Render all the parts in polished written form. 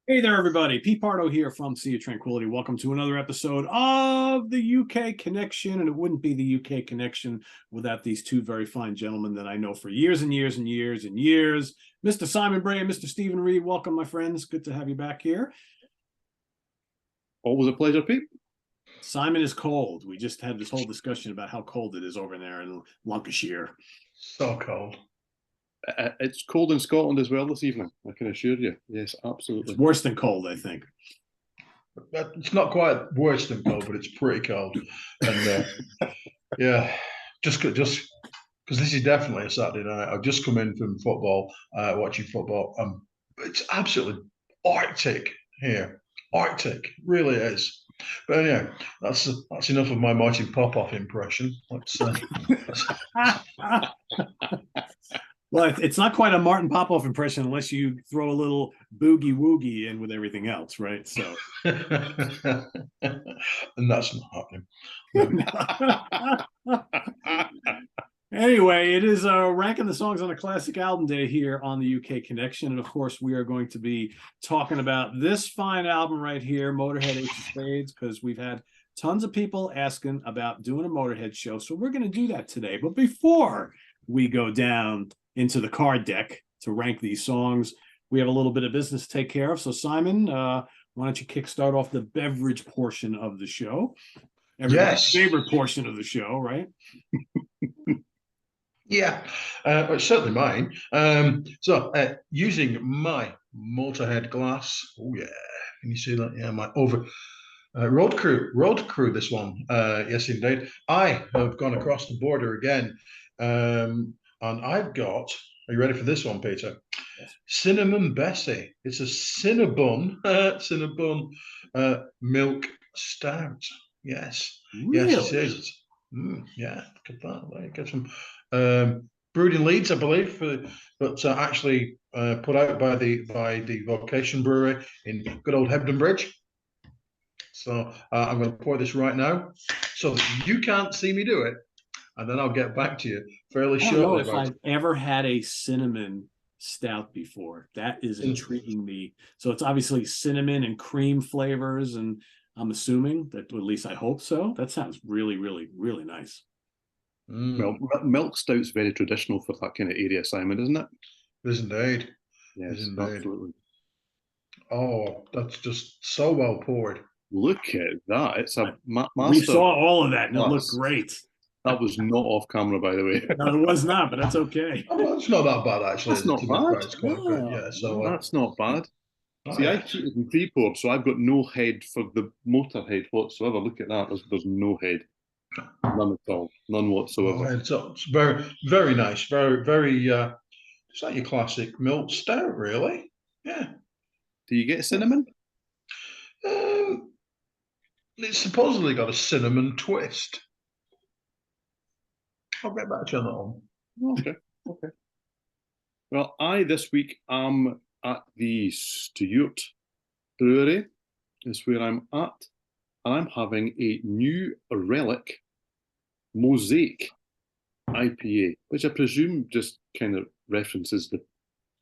Hey there, everybody. Pete Pardo here from Sea of Tranquility. Welcome to another episode of the UK Connection. And it wouldn't be the UK Connection without these two very fine gentlemen that I know for years and years and years and years. Mr. Simon Bray and Mr. Steven Reid. Welcome, my friends. Good to have you back here. Always a pleasure, Pete. Simon is cold. We just had this whole discussion about how cold it is over there in Lancashire. So cold. It's cold in Scotland as well this evening, I can assure you. Yes, absolutely. It's worse than cold, I think. It's not quite worse than cold, but it's pretty cold. And yeah, just because this is definitely a Saturday night. I've just come in from football, watching football. It's absolutely Arctic here. Arctic, really is. But anyway, that's enough of my Martin Popoff impression. Well, it's not quite a Martin Popoff impression unless you throw a little boogie woogie in with everything else, right? So, and that's not happening. Anyway, it is ranking the songs on a classic album day here on the UK Connection. And of course, we are going to be talking about this fine album right here, Motorhead Ace of Spades, because we've had tons of people asking about doing a Motorhead show. So we're going to do that today. But before we go down into the card deck to rank these songs, we have a little bit of business to take care of. So Simon, why don't you kickstart off the beverage portion of the show? Everybody's favorite portion of the show, right? Yeah, it's certainly mine. Using my Motorhead glass. Oh yeah, can you see that? Yeah, my over road crew. This one. Yes, indeed. I have gone across the border again, and I've got. Are you ready for this one, Peter? Yes. Cinnamon Bessie. It's a Cinnabon, milk stout. Yes, Really? yes, it is. Yeah, look at that. There you get some brewed in Leeds, I believe, but actually put out by the Vocation Brewery in good old Hebden Bridge. So I'm going to pour this right now, so that you can't see me do it, and then I'll get back to you fairly shortly. I don't know if I've ever had a cinnamon stout before. That is intriguing me. So it's obviously cinnamon and cream flavors, and I'm assuming that, at least I hope so. That sounds really, really, really nice. Well, milk stout's very traditional for that kind of area, Simon, isn't it? It is indeed. Yes, is indeed. Absolutely. Oh, that's just so well poured. Look at that. It's a master. We saw all of that, and it looked great. That was not off camera, by the way. No, it was not, but that's okay. Oh, it's not that bad, actually. That's not bad. It's quite good. Yeah, so that's not bad. See, yeah. I cheated in pre-pour, so I've got no head for the Motorhead whatsoever. Look at that. There's no head. None at all. None whatsoever. Oh, it's very, very nice. Very, very, it's like your classic milk stout, really. Yeah. Do you get cinnamon? It's supposedly got a cinnamon twist. I'll get back to you on that one. Okay. Well, this week am at the Stewart Brewery, is where I'm at, and I'm having a new relic Mosaic IPA, which I presume just kind of references the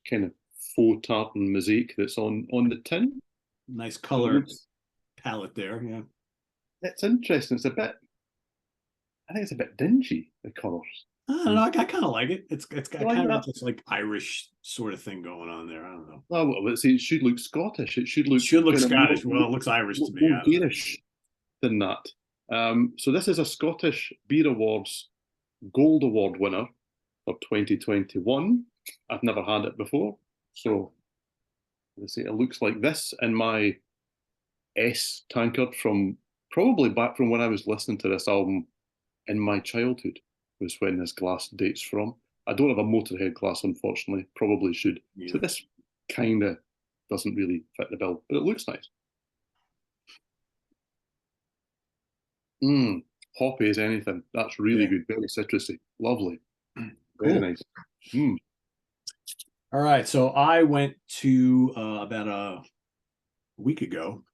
kind of faux tartan mosaic that's on the tin. Nice color palette there, yeah. It's interesting. I think it's a bit dingy, the colours. I don't know. I kind of like it. It's got kind of this like Irish sort of thing going on there. I don't know. Well, let's see. It should look Scottish. It should look Scottish. Well, it looks Irish to me. More beerish than that. So this is a Scottish Beer Awards Gold Award winner for 2021. I've never had it before, so let's see. It looks like this in my S tankard from probably back from when I was listening to this album in my childhood. Was when this glass dates from. I don't have a Motorhead glass, unfortunately. Probably should. Yeah. So this kind of doesn't really fit the bill, but it looks nice. Hoppy as anything. That's really good. Very citrusy. Lovely. Very nice. All right. So I went to about a week ago.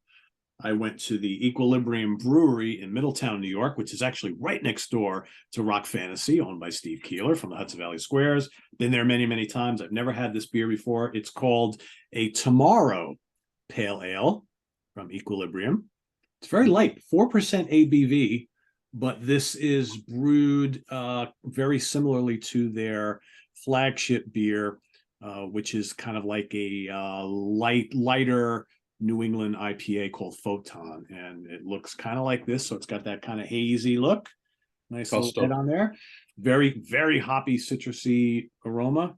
I went to the Equilibrium Brewery in Middletown, New York, which is actually right next door to Rock Fantasy, owned by Steve Keeler from the Hudson Valley Squares. Been there many, many times. I've never had this beer before. It's called a Tomorrow pale ale from Equilibrium. It's very light, 4% ABV, but this is brewed very similarly to their flagship beer, which is kind of like a lighter New England IPA called Photon, and it looks kind of like this. So it's got that kind of hazy look. Nice little head on there. Very, very hoppy, citrusy aroma.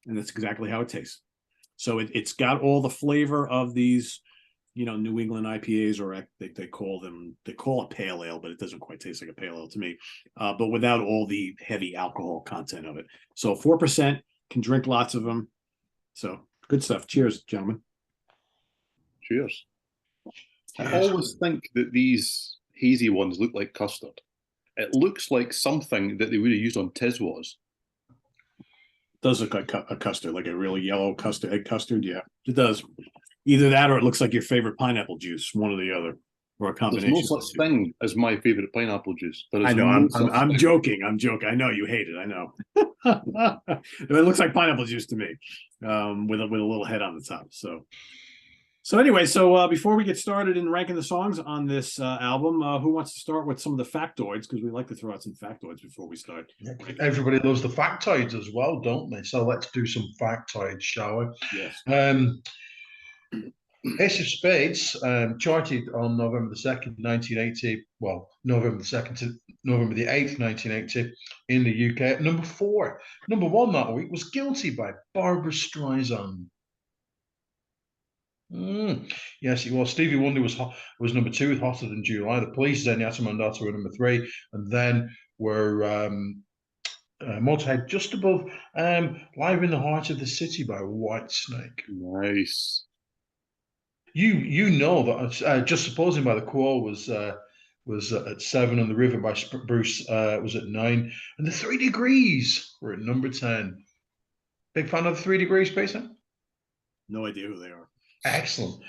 And that's exactly how it tastes. So it's got all the flavor of these, New England IPAs, or they call it pale ale, but it doesn't quite taste like a pale ale to me, but without all the heavy alcohol content of it. So 4%, can drink lots of them. So good stuff. Cheers, gentlemen. Cheers. I always think that these hazy ones look like custard. It looks like something that they would have used on Tiswas. Does look like a custard, like a really yellow custard, egg custard. Yeah, it does. Either that or it looks like your favorite pineapple juice, one or the other, or a combination. There's no such thing as my favorite pineapple juice. I know. I'm joking. I'm joking. I know you hate it. I know. It looks like pineapple juice to me, with a little head on the top. So anyway, before we get started in ranking the songs on this album, who wants to start with some of the factoids? Because we like to throw out some factoids before we start. Everybody loves the factoids as well, don't they? So let's do some factoids, shall we? Yes. Ace of Spades charted on November the 2nd, 1980. Well, November the 2nd to November the 8th, 1980 in the UK at number 4. Number 1 that week was Guilty by Barbra Streisand. Yes, it was. Stevie Wonder was number 2 with Hotter Than July. The Police, Zenyatta Mandata were number 3. And then were Motorhead just above Live in the Heart of the City by Whitesnake. Nice. You know that Just Supposing by The Quo was at 7, and The River by Bruce was at 9, and The 3 Degrees were at number 10. Big fan of The 3 Degrees, Payson? No idea who they are. Excellent.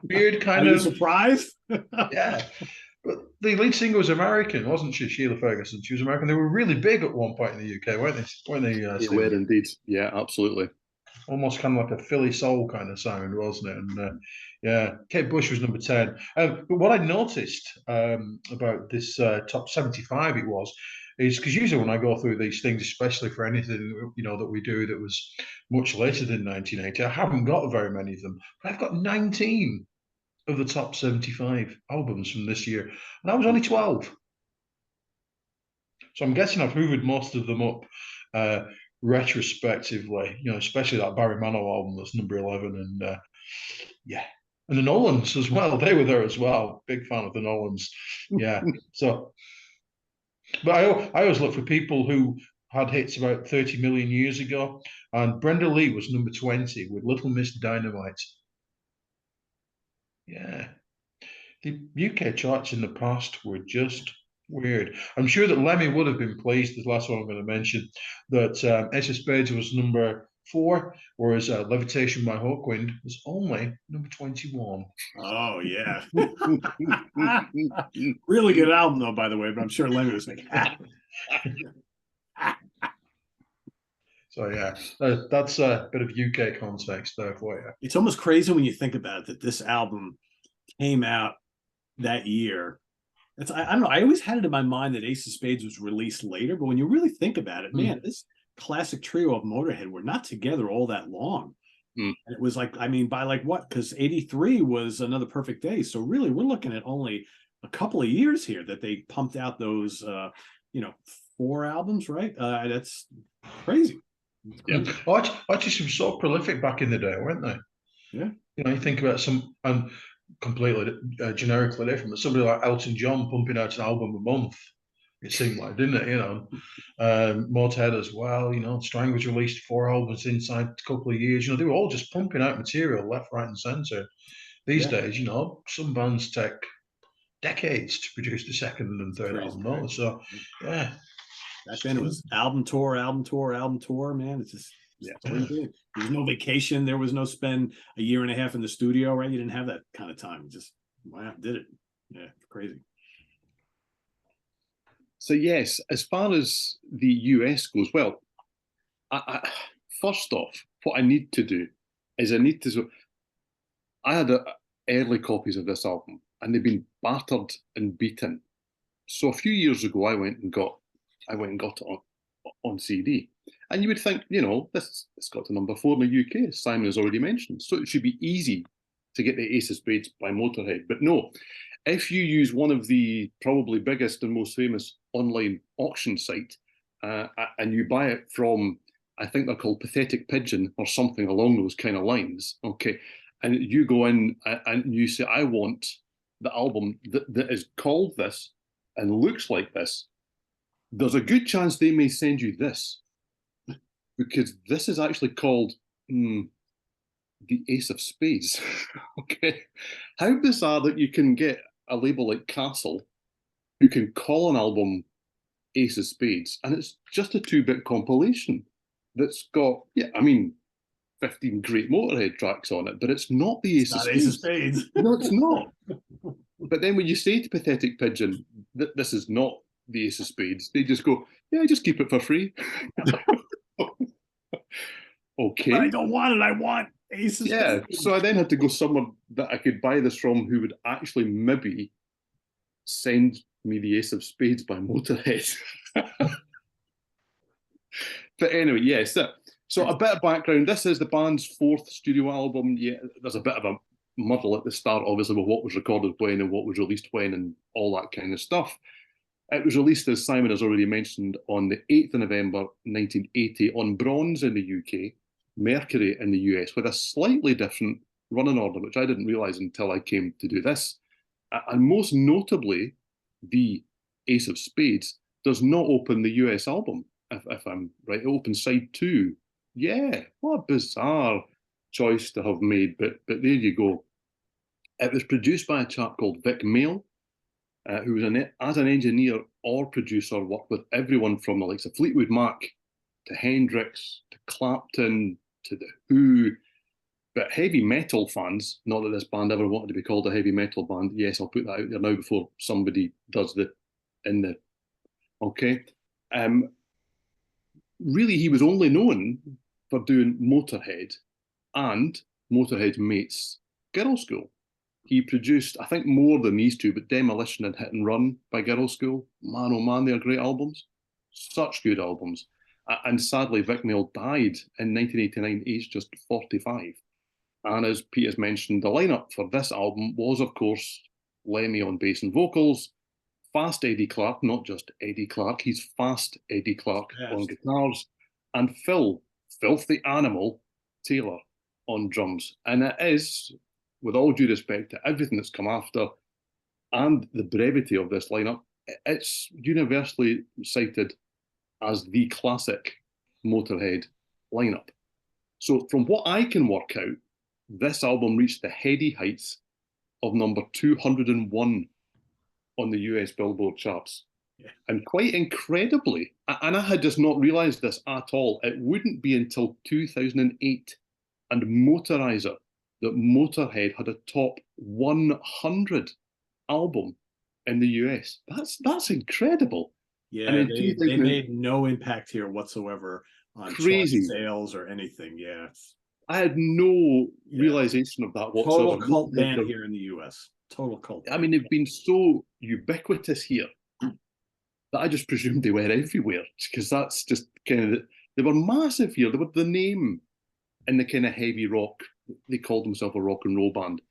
Weird kind Are you of surprised? Yeah. But the lead singer was American, wasn't she? Sheila Ferguson. She was American. They were really big at one point in the UK, weren't they? They were indeed. Yeah, absolutely. Almost kind of like a Philly soul kind of sound, wasn't it? And yeah, Kate Bush was number 10. But what I noticed about this top 75 is because usually when I go through these things, especially for anything that we do that was much later than 1980, I haven't got very many of them. But I've got 19 of the top 75 albums from this year, and I was only 12. So I'm guessing I've hoovered most of them up retrospectively, especially that Barry Manilow album that's number 11, and and the Nolans as well. They were there as well. Big fan of the Nolans. Yeah. But I always look for people who had hits about 30 million years ago, and Brenda Lee was number 20 with Little Miss Dynamite. Yeah. The UK charts in the past were just weird. I'm sure that Lemmy would have been pleased, the last one I'm going to mention, that Ace of Spades was number 4, whereas Levitation by Hawkwind was only number 21. Oh, yeah. Really good album, though, by the way, but I'm sure Lemmy was like, So, yeah, that's a bit of UK context there for you. It's almost crazy when you think about it, that this album came out that year. I don't know. I always had it in my mind that Ace of Spades was released later, but when you really think about it, man, this classic trio of Motorhead were not together all that long. And it was like, by like what? Because 83 was Another Perfect Day. So really, we're looking at only a couple of years here that they pumped out those, 4 albums, right? That's crazy. Yeah, artists were so prolific back in the day, weren't they? Yeah. You think about some completely generically different, but somebody like Elton John pumping out an album a month, it seemed like, didn't it? Motorhead as well. Strang was released 4 albums inside a couple of years. They were all just pumping out material left, right, and centre. These days, some bands take decades to produce the second and third album. Right? So, yeah. Back then it was album tour, man. It's just there's no vacation. There was no spend a year and a half in the studio, right? You didn't have that kind of time. Just did it. Yeah, crazy. So yes, as far as the US goes, well, first off, what I need to do is I need to. So I had early copies of this album, and they've been battered and beaten. So a few years ago, I went and got it on CD. And you would think, it's got to number 4 in the UK, as Simon has already mentioned. So it should be easy to get the Ace of Spades by Motorhead. But no, if you use one of the probably biggest and most famous online auction site, and you buy it from, I think they're called Pathetic Pigeon or something along those kind of lines, okay, and you go in and you say, I want the album that is called this and looks like this, there's a good chance they may send you this, because this is actually called the Ace of Spades. Okay. How bizarre that you can get a label like Castle who can call an album Ace of Spades, and it's just a 2-bit compilation that's got, 15 great Motorhead tracks on it, but it's not the Ace of Spades. Ace of Spades. No, it's not. But then when you say to Pathetic Pigeon that this is not the Ace of Spades, they just go, yeah, just keep it for free. Okay. But I don't want it. I want Ace of Spades. So I then had to go somewhere that I could buy this from who would actually maybe send me the Ace of Spades by Motorhead. But anyway, yes. So a bit of background. This is the band's 4th studio album. Yeah, there's a bit of a muddle at the start, obviously, with what was recorded when and what was released when and all that kind of stuff. It was released, as Simon has already mentioned, on the 8th of November 1980 on Bronze in the UK, Mercury in the US, with a slightly different running order, which I didn't realise until I came to do this. And most notably, the Ace of Spades does not open the US album, if I'm right. It opens side 2. Yeah, what a bizarre choice to have made, but there you go. It was produced by a chap called Vic Mail, who was as an engineer or producer, worked with everyone from the likes of Fleetwood Mac to Hendrix to Clapton to The Who. But heavy metal fans, not that this band ever wanted to be called a heavy metal band. Yes, I'll put that out there now before somebody does okay. Really, he was only known for doing Motorhead and Motorhead Mates Girl School. He produced, I think, more than these two, but Demolition and Hit and Run by Girl School. Man, oh man, they're great albums. Such good albums. And sadly, Vic Mail died in 1989, aged just 45. And as Pete has mentioned, the lineup for this album was, of course, Lemmy on bass and vocals, Fast Eddie Clark, not just Eddie Clark, he's Fast Eddie Clark on guitars, and Phil, Filthy Animal, Taylor on drums. And it is, with all due respect to everything that's come after and the brevity of this lineup, it's universally cited as the classic Motorhead lineup. So from what I can work out, this album reached the heady heights of number 201 on the US Billboard charts. Yeah. And quite incredibly, and I had just not realised this at all, it wouldn't be until 2008 and Motorizer that Motorhead had a top 100 album in the US. That's incredible. Yeah, they made no impact here whatsoever on crazy sales or anything. Yeah, I had no realization of that whatsoever. Total cult band here in the US. Total cult. I mean, they've been so ubiquitous here that I just presumed they were everywhere, because that's just kind of, they were massive here. They were the name in the kind of heavy rock. They called themselves a rock and roll band.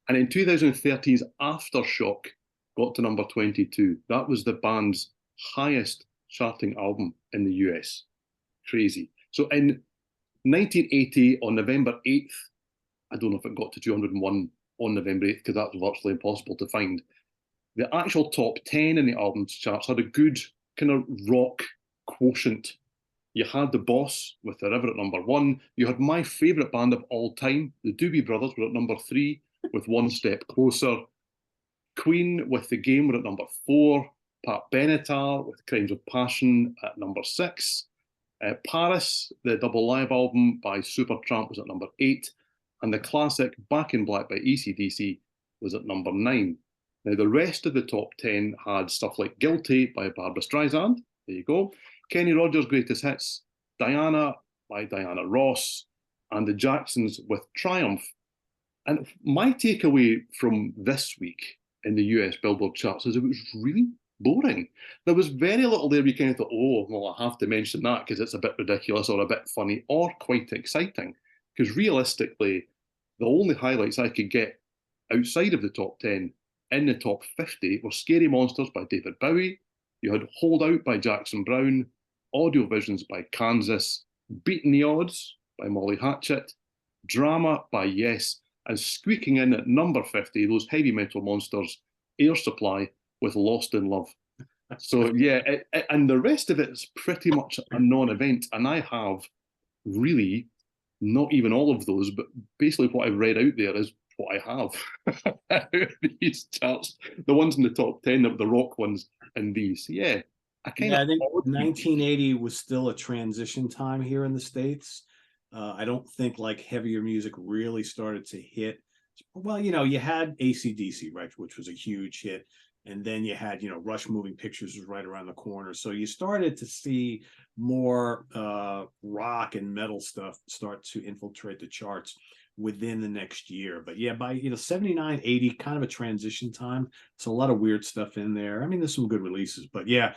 And in 2013's Aftershock got to number 22. That was the band's highest charting album in the US. Crazy. So in 1980, on November 8th, I don't know if it got to 201 on November 8th, because that's virtually impossible to find. The actual top 10 in the albums charts had a good kind of rock quotient. You had The Boss with The River at number 1. You had my favourite band of all time, the Doobie Brothers, were at number 3 with One Step Closer. Queen with The Game were at number 4. Pat Benatar with Crimes of Passion at number 6. Paris, the double live album by Supertramp, was at number 8. And the classic Back in Black by AC/DC was at number 9. Now, the rest of the top 10 had stuff like Guilty by Barbra Streisand. There you go. Kenny Rogers' Greatest Hits, Diana by Diana Ross, and the Jacksons with Triumph. And my takeaway from this week in the US Billboard charts is it was really boring. There was very little there we kind of thought, oh, well, I have to mention that because it's a bit ridiculous or a bit funny or quite exciting. Because realistically, the only highlights I could get outside of the top 10 in the top 50 were Scary Monsters by David Bowie, you had Hold Out by Jackson Browne, Audio Visions by Kansas, Beating the Odds by Molly Hatchet, Drama by Yes, and squeaking in at number 50, those heavy metal monsters, Air Supply with Lost in Love. So yeah, and the rest of it is pretty much a non-event, and I have really not even all of those, but basically what I've read out there is what I have out of these charts. The ones in the top 10, the rock ones, and these. Yeah, I think 1980 was still a transition time here in the States. I don't think like heavier music really started to hit. Well, you had AC/DC, right, which was a huge hit. And then you had, Rush Moving Pictures was right around the corner. So you started to see more rock and metal stuff start to infiltrate the charts within the next year. But yeah, by 79, 80, kind of a transition time. It's a lot of weird stuff in there. I mean, there's some good releases, but yeah,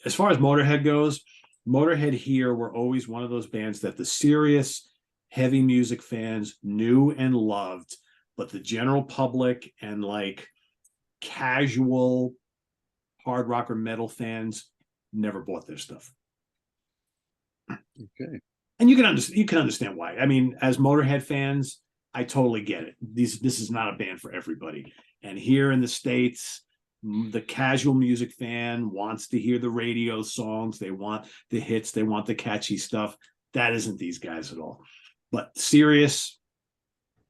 as far as Motorhead goes, Motorhead here were always one of those bands that the serious heavy music fans knew and loved, but the general public and like casual hard rock or metal fans never bought their stuff. Okay. And you can understand why. I mean, as Motorhead fans, I totally get it. This is not a band for everybody. And here in the States, the casual music fan wants to hear the radio songs. They want the hits. They want the catchy stuff. That isn't these guys at all. But serious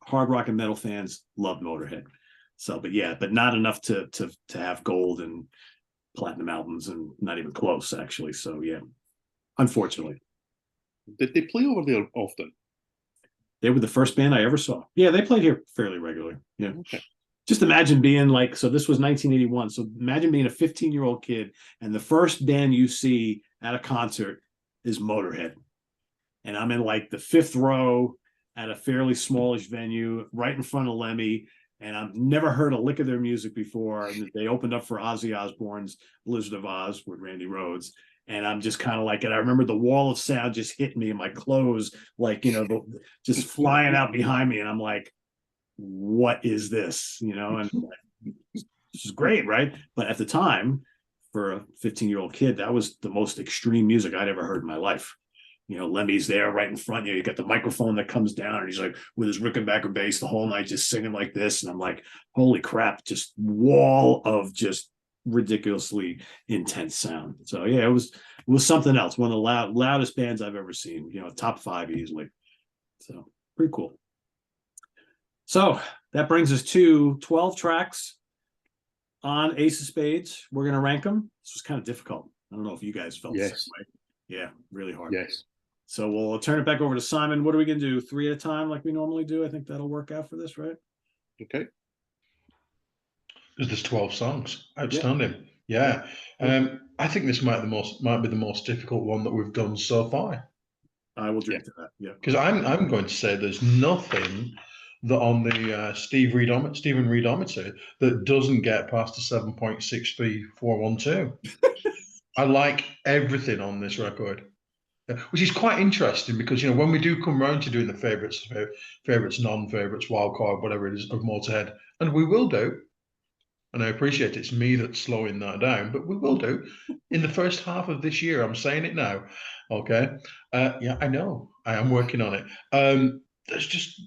hard rock and metal fans love Motorhead. So, but not enough to have gold and platinum albums, and not even close, actually. So, yeah, unfortunately. Did they play over there often? They were the first band I ever saw. Yeah, they played here fairly regularly. Yeah. Okay. Just imagine being like, so this was 1981. So imagine being a 15-year-old kid, and the first band you see at a concert is Motorhead. And I'm in like the fifth row at a fairly smallish venue right in front of Lemmy. And I've never heard a lick of their music before. And they opened up for Ozzy Osbourne's Blizzard of Oz with Randy Rhoads. And I'm just kind of like, and I remember the wall of sound just hit me, and my clothes, like, just flying out behind me. And I'm like, what is this? And this is great, right? But at the time, for a 15-year-old kid, that was the most extreme music I'd ever heard in my life. Lemmy's there right in front. You got the microphone that comes down, and he's like with his Rickenbacker bass the whole night, just singing like this. And I'm like, holy crap, just wall of just ridiculously intense sound. So yeah, it was something else. One of the loudest bands I've ever seen, top 5 easily. So pretty cool. So that brings us to 12 tracks on Ace of Spades. We're going to rank them. This was kind of difficult. I don't know if you guys felt the same way. Yeah, really hard. Yes. So we'll turn it back over to Simon. What are we going to do? 3 at a time like we normally do? I think that'll work out for this, right? Okay. Because there's 12 songs. Outstanding. Yeah. I think this might be the most difficult one that we've done so far. I will drink to that. Yeah. Because I'm going to say there's nothing that on the Steven Reidometer that doesn't get past the 7.63412. I like everything on this record, which is quite interesting because when we do come round to doing the favourites, non-favourites, wildcard, whatever it is of Motorhead, and we will do, and I appreciate it's me that's slowing that down, but we will do in the first half of this year. I'm saying it now, okay? Yeah, I know, I am working on it. There's just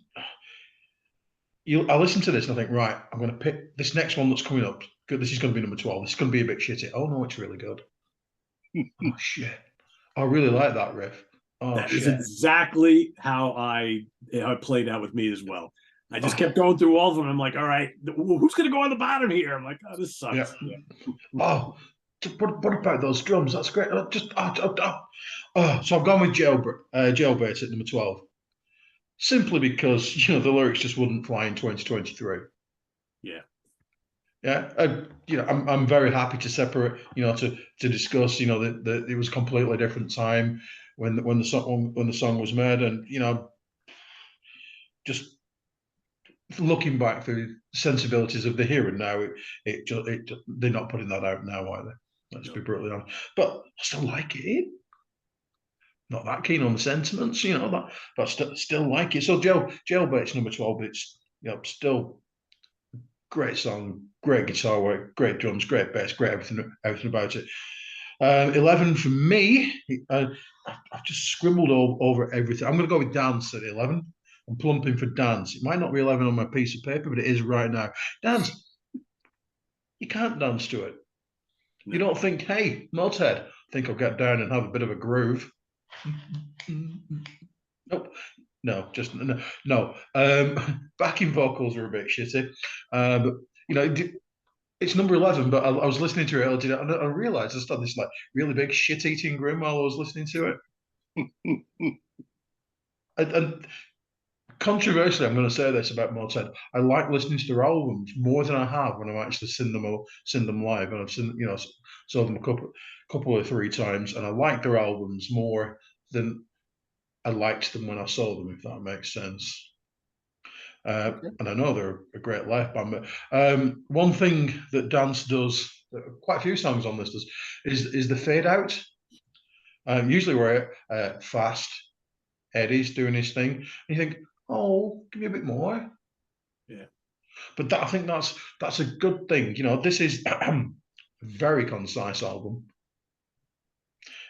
I listen to this and I think, right, I'm going to pick this next one that's coming up. Good, this is going to be number 12. This is going to be a bit shitty. Oh no, it's really good. Oh shit! I really like that riff. Oh, that is exactly how I played out with me as well. I just kept going through all of them. I'm like, all right, who's going to go on the bottom here? I'm like, oh, this sucks. Yeah. Oh, what about those drums? That's great. So I've gone with Jailbait at number 12, simply because the lyrics just wouldn't fly in 2023. Yeah. Yeah, I'm very happy to separate, to discuss, that it was a completely different time when the song was made, and just looking back through sensibilities of the here and now, they're not putting that out now either. Let's be brutally honest. But I still like it. Not that keen on the sentiments, but still like it. So Jailbait's number 12. It's still great song, great guitar work, great drums, great bass, great everything about it. 11 for me. I've just scribbled over everything. I'm going to go with Dance at 11. I'm plumping for Dance. It might not be 11 on my piece of paper, but it is right now. Dance. You can't dance to it. No. You don't think, hey, Motorhead, I think I'll get down and have a bit of a groove. Nope. No, just no. Backing vocals are a bit shitty. But it's number 11, but I was listening to it earlier and I realized I started this like really big shit-eating grin while I was listening to it. and controversially, I'm going to say this about Motorhead. I like listening to their albums more than I have when I've actually seen them live, and I've saw them a couple or three times, and I like their albums more than I liked them when I saw them, if that makes sense. And I know they're a great live band, but one thing that Dance does, quite a few songs on this does, is the fade out. Usually where fast, Eddie's doing his thing, and you think, oh, give me a bit more. Yeah. But I think that's a good thing. This is a very concise album.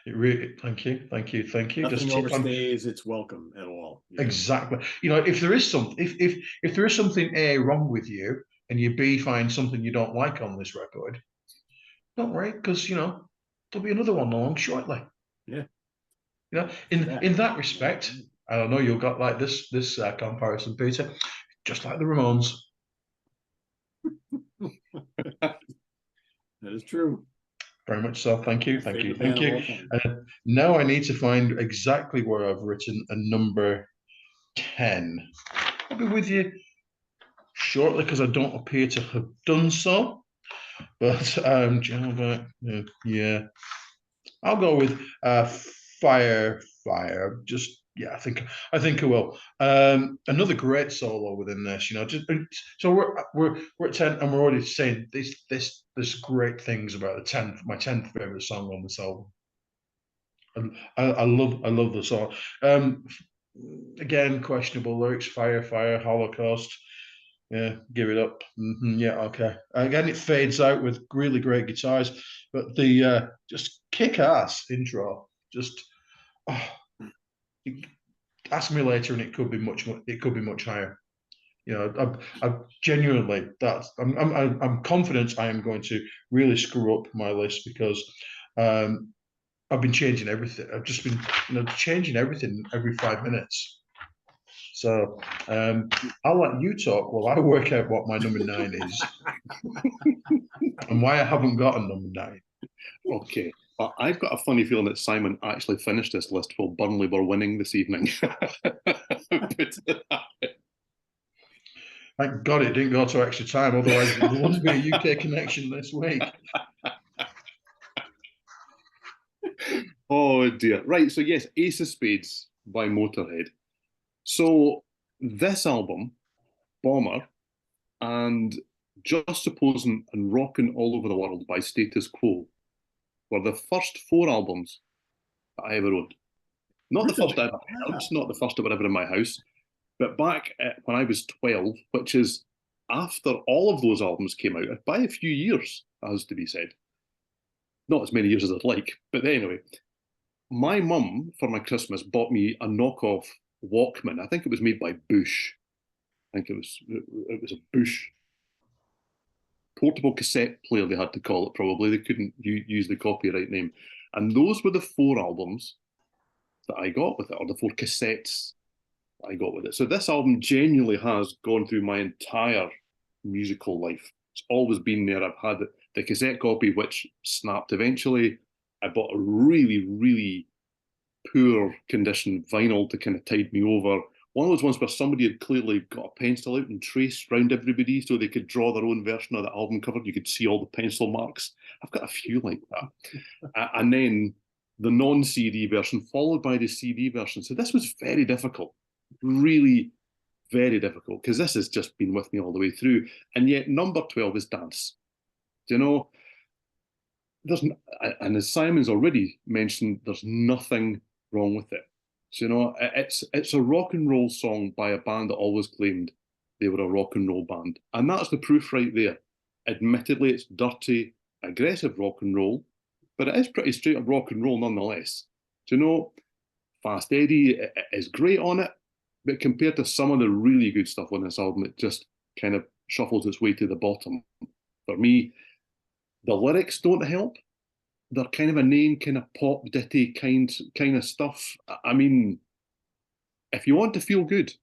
It really, thank you. Nothing just overstays its welcome at all. Exactly. If there is something, if there is something A, wrong with you, and you B, find something you don't like on this record, don't worry, because there'll be another one along shortly. Yeah. In that respect, I don't know, you've got like this comparison, Peter, just like the Ramones. That is true. Very much so. Thank you. Now I need to find exactly where I've written a number 10. I'll be with you shortly because I don't appear to have done so. But yeah, I'll go with Fire. Just I think I will. Another great solo within this, so we're at 10, and we're already saying this great things about my 10th favorite song on this album. And I love the song. Again, questionable lyrics. Fire, Holocaust. Yeah, give it up. Yeah, okay. Again, it fades out with really great guitars, but the just kick-ass intro. Just ask me later, and it could be much higher. I genuinely I'm confident I am going to really screw up my list because I've been changing everything. I've just been changing everything every 5 minutes. So I'll let you talk while I work out what my number 9 is and why I haven't got a number 9. Okay. I've got a funny feeling that Simon actually finished this list while Burnley were winning this evening. Thank God it didn't go to extra time, otherwise there wouldn't be a UK connection this week. Oh dear. Right, so yes, Ace of Spades by Motorhead. So this album, Bomber, and Just Supposing and Rockin' All Over the World by Status Quo were the first 4 albums that I ever owned. Not the first I ever heard, not the first I ever in my house, but back when I was 12, which is after all of those albums came out, by a few years, as to be said. Not as many years as I'd like, but anyway. My mum, for my Christmas, bought me a knockoff Walkman. I think it was made by Bush. I think it was a Bush portable cassette player, they had to call it, probably. They couldn't use the copyright name. And those were the 4 albums that I got with it, or the 4 cassettes that I got with it. So this album genuinely has gone through my entire musical life. It's always been there. I've had the cassette copy, which snapped eventually. I bought a really, really poor condition vinyl to kind of tide me over. One of those ones where somebody had clearly got a pencil out and traced round everybody so they could draw their own version of the album cover. You could see all the pencil marks. I've got a few like that. And then the non-CD version, followed by the CD version. So this was very difficult. Really, Very difficult, because this has just been with me all the way through. And yet, number 12 is Dance. Do you know, and as Simon's already mentioned, there's nothing wrong with it. So, you know, it's a rock and roll song by a band that always claimed they were a rock and roll band. And that's the proof right there. Admittedly, it's dirty, aggressive rock and roll, but it is pretty straight up rock and roll nonetheless. Do you know, Fast Eddie is great on it, but compared to some of the really good stuff on this album, it just kind of shuffles its way to the bottom. For me, the lyrics don't help. They're kind of inane, kind of pop ditty kind of stuff. I mean, if you want to feel good,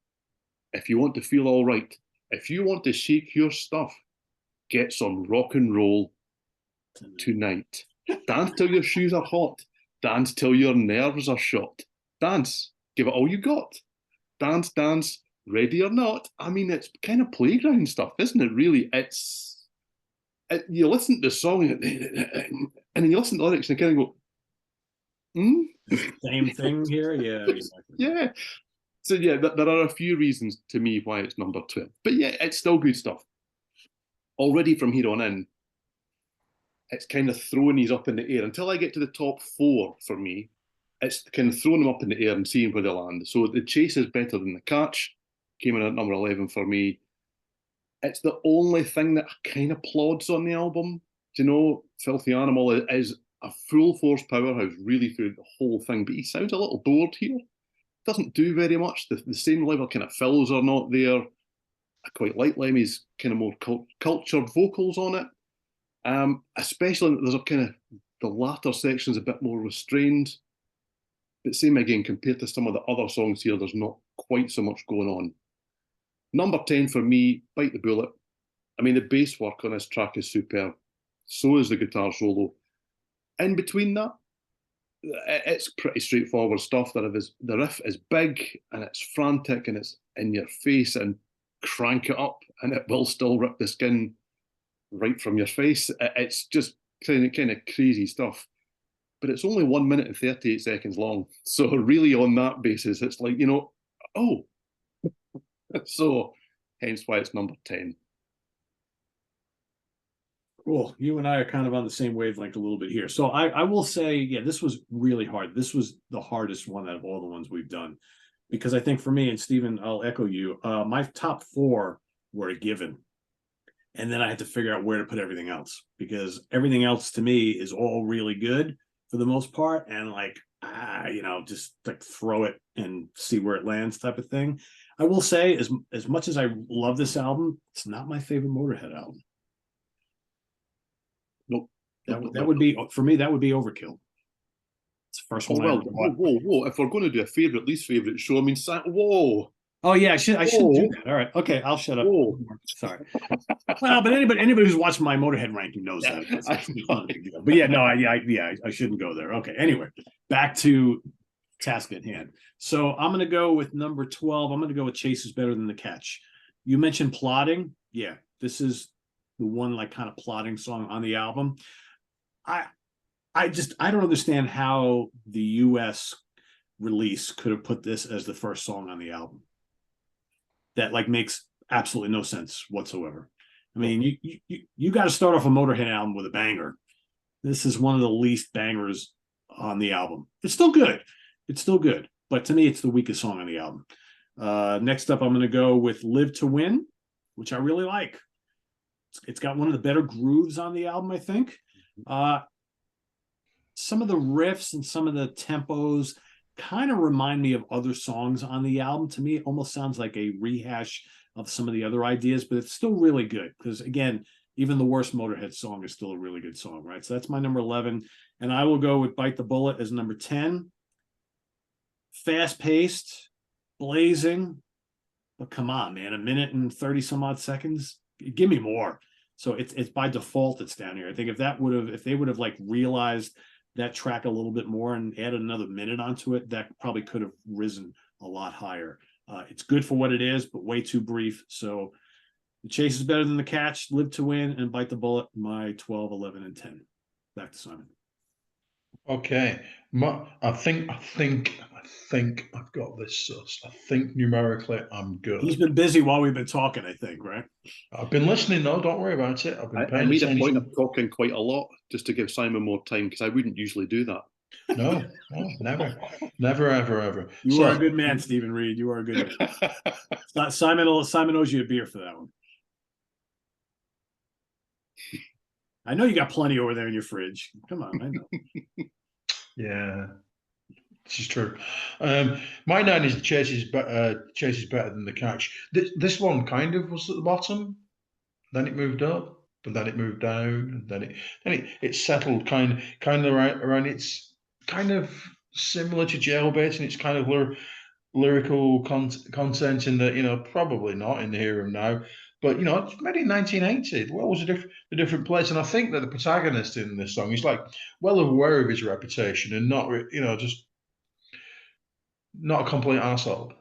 if you want to feel all right, if you want to shake your stuff, get some rock and roll tonight. Dance till your shoes are hot. Dance till your nerves are shot. Dance. Give it all you got. Dance, dance, ready or not. I mean, it's kind of playground stuff, isn't it, really? You listen to the song and then you listen to the lyrics and kind of go, Same thing here? Yeah. Yeah. So, yeah, there are a few reasons to me why it's number 12. But yeah, it's still good stuff. Already from here on in, it's kind of throwing these up in the air. Until I get to the top 4 for me, it's kind of throwing them up in the air and seeing where they land. So The Chase is better than The Catch. Came in at number 11 for me. It's the only thing that kind of plods on the album. Do you know, Filthy Animal is a full force powerhouse really through the whole thing, but he sounds a little bored here. Doesn't do very much. The same level kind of fills are not there. I quite like Lemmy's kind of more cultured vocals on it. Especially there's a kind of the latter section's a bit more restrained. But same again, compared to some of the other songs here, there's not quite so much going on. Number 10 for me, Bite the Bullet. I mean, the bass work on this track is superb. So is the guitar solo. In between that, it's pretty straightforward stuff. The riff is big and it's frantic and it's in your face, and crank it up and it will still rip the skin right from your face. It's just kind of crazy stuff. But it's only 1 minute and 38 seconds long. So really on that basis, it's like, you know, oh. So hence why it's number 10. Cool. You and I are kind of on the same wavelength a little bit here. So I will say, yeah, this was really hard. This was the hardest one out of all the ones we've done. Because I think for me, and Steven, I'll echo you, my top 4 were a given. And then I had to figure out where to put everything else. Because everything else to me is all really good for the most part. And like, you know, just like throw it and see where it lands type of thing. I will say, as much as I love this album, it's not my favorite Motorhead album. Nope. That would be, for me, that would be overkill. It's the first one. Whoa. If we're going to do a favorite, least favorite show, I mean, whoa. Oh yeah, I should do that. All right. Okay, I'll shut up. Whoa. Sorry. Well, but anybody who's watched my Motorhead ranking knows that. That's not a big deal. But yeah, no, I shouldn't go there. Okay. Anyway, back to task at hand. So I'm gonna go with number 12. I'm gonna go with Chase is Better Than the Catch. You mentioned plotting. Yeah, this is the one like kind of plotting song on the album. I don't understand how the US release could have put this as the first song on the album. That like makes absolutely no sense whatsoever. I mean, you got to start off a Motorhead album with a banger. This is one of the least bangers on the album. It's still good. But to me, it's the weakest song on the album. Next up, I'm going to go with Live to Win, which I really like. It's got one of the better grooves on the album, I think. Some of the riffs and some of the tempos kind of remind me of other songs on the album. To me, it almost sounds like a rehash of some of the other ideas, but it's still really good. Because again, even the worst Motorhead song is still a really good song, right? So that's my number 11. And I will go with Bite the Bullet as number 10. Fast-paced, blazing, but come on, man, 1 minute and 30 some odd seconds. Give me more. So it's by default it's down here. I think if they would have like realized that track a little bit more and added another minute onto it, that probably could have risen a lot higher. It's good for what it is, but way too brief. So The Chase is Better Than the Catch, Live to Win, and Bite the Bullet, my 12, 11, and 10. Back to Simon. Okay. I think I've got this sus. I think numerically I'm He's good. been busy while we've been talking, I think, right? I've been listening though. Don't worry about it. I've been I paying made a point of attention. talking quite a lot just to give Simon more time because I wouldn't usually do that. No, no, never, never, ever, ever. You are a So good man, Steven Reid. You are a good man. Simon owes you a beer for that one. I know you got plenty over there in your fridge. Come on, I know. yeah, this is true. My nine is chase is better than the catch. This one kind of was at the bottom, then it moved up, but then it moved down, and then it settled kind of around. It's kind of similar to Jailbait, and it's kind of lyrical content in that, probably not in the here and now, but it's made in 1980. The world was a different place, and I think that the protagonist in this song is like well aware of his reputation and not just not a complete asshole.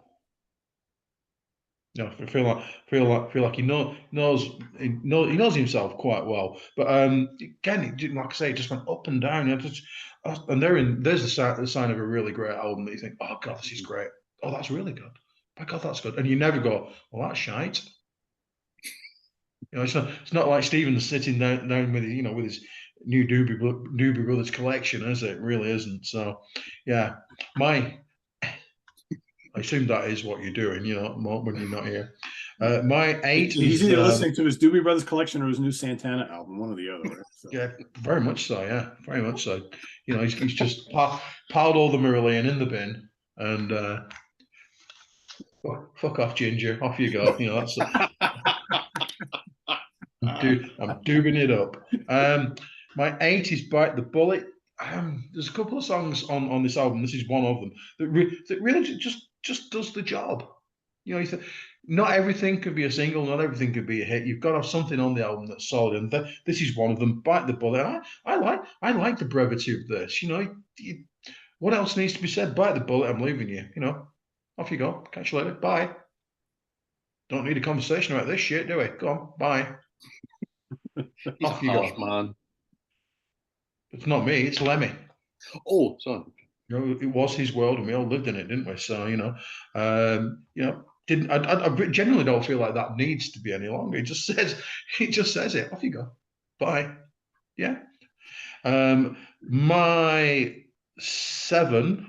I feel like he knows himself quite well. But again, it didn't, like I say, it just went up and down. And there's the sign of a really great album that you think, oh God, this is great. Oh, that's really good. My God, that's good. And you never go, well, that's shite. It's not like Steven's sitting down with his new Doobie Brothers collection, is it? It really isn't. So, yeah, I assume that is what you're doing, when you're not here. My eight He's is either listening to his Doobie Brothers collection or his new Santana album, one or the other. Right? So. yeah, very much so. Yeah, very much so. He's just piled all the Marillion in the bin and fuck off, Ginger. Off you go. That's I'm doobing it up. My eight is Bite the Bullet. There's a couple of songs on this album. This is one of them that really just does the job. You think not everything could be a single, not everything could be a hit. You've got to have something on the album that's solid, and this is one of them. Bite the Bullet. I like the brevity of this. What else needs to be said? Bite the bullet. I'm leaving you. Off you go. Catch you later. Bye. Don't need a conversation about this shit, do we? Go on. Bye. He's Off you harsh, go. man. It's not me. It's Lemmy. Oh, sorry. It was his world, and we all lived in it, didn't we? So didn't I genuinely don't feel like that needs to be any longer. It just says it. Off you go. Bye. Yeah. My seven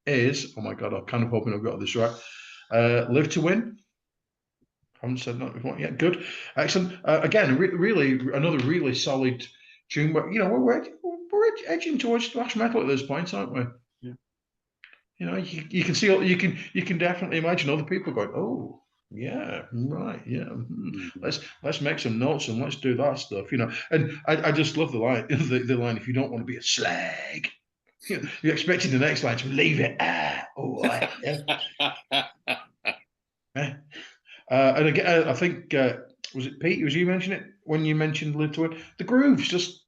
is, oh my God, I'm kind of hoping I've got this right. Live to Win. Haven't said that before. Yeah, good, excellent. Again, really another really solid tune. But we're edging towards thrash metal at this point, aren't we? Yeah. You can see, you can definitely imagine other people going, oh yeah, right, yeah. Let's make some notes and let's do that stuff. And I just love the line, the line. If you don't want to be a slag, you're expecting the next line to leave it. Yeah. And again, I think was it Pete? Was you mentioning it when you mentioned Live to Win? The groove's just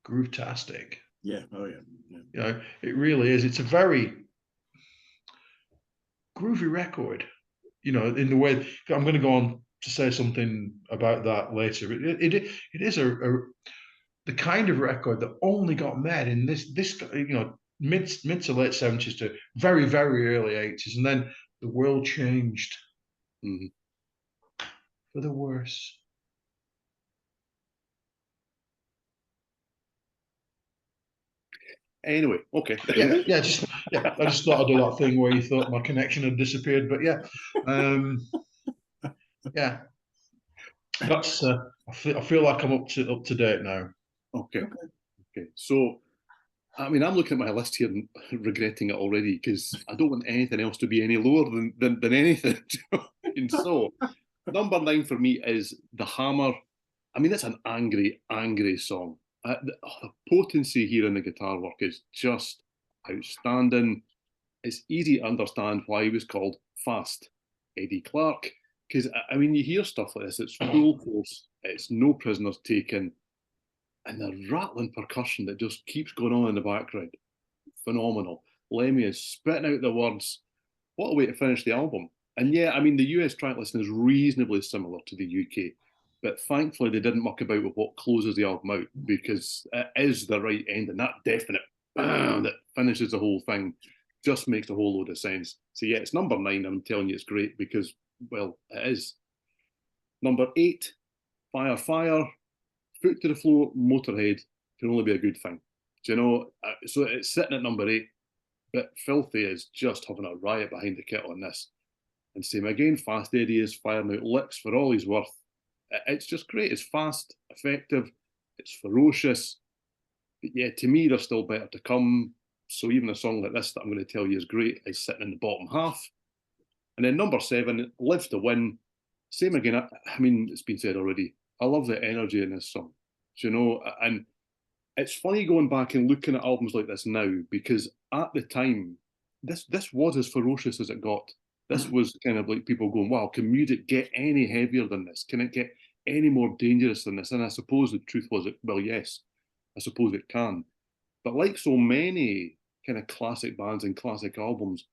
groove-tastic. Yeah. Oh yeah. It really is. It's a very groovy record. In the way I'm going to go on to say something about that later. It is the kind of record that only got made in this mid to late 70s to very very early 80s, and then the world changed. Mm-hmm. For the worse. Anyway, okay. I just thought I'd do that thing where you thought my connection had disappeared, but yeah, yeah. That's I feel like I'm up to date now. Okay. So, I mean, I'm looking at my list here and regretting it already because I don't want anything else to be any lower than anything. And so, number 9 for me is The Hammer. I mean, that's an angry, angry song. The potency here in the guitar work is just outstanding. It's easy to understand why he was called Fast Eddie Clarke, because I mean, you hear stuff like this. It's full force. It's no prisoners taken, and the rattling percussion that just keeps going on in the background. Phenomenal. Lemmy is spitting out the words. What a way to finish the album. And yeah, I mean, the US track listing is reasonably similar to the UK. But thankfully, they didn't muck about with what closes the album out, because it is the right end, and that definite bam that finishes the whole thing just makes a whole load of sense. So yeah, it's number 9. I'm telling you, it's great because, well, it is. Number 8, Fire Fire, Foot to the Floor, Motorhead can only be a good thing. Do you know? So it's sitting at number 8, but Filthy is just having a riot behind the kit on this. And same again, Fast Eddie is firing out licks for all he's worth. It's just great. It's fast, effective, it's ferocious. But yeah, to me, there's still better to come. So even a song like this that I'm going to tell you is great is sitting in the bottom half. And then number 7, Live to Win. Same again. I mean, it's been said already. I love the energy in this song. Do you know? And it's funny going back and looking at albums like this now, because at the time, this was as ferocious as it got. This was kind of like people going, wow, can music get any heavier than this? Can it get any more dangerous than this? And I suppose the truth was, well, yes, I suppose it can. But like so many kind of classic bands and classic albums,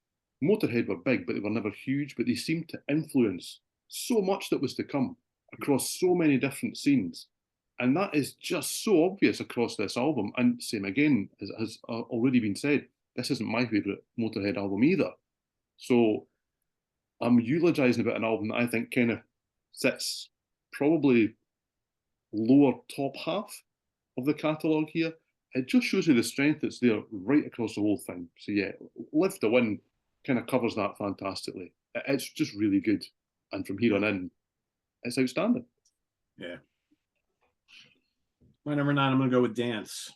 Motorhead were big, but they were never huge, but they seemed to influence so much that was to come across so many different scenes. And that is just so obvious across this album. And same again, as has already been said, this isn't my favourite Motorhead album either. So I'm eulogising about an album that I think kind of sits probably lower top half of the catalogue here. It just shows you the strength that's there right across the whole thing. So yeah, Live to Win kind of covers that fantastically. It's just really good. And from here on in, it's outstanding. Yeah. My number 9, I'm going to go with Dance.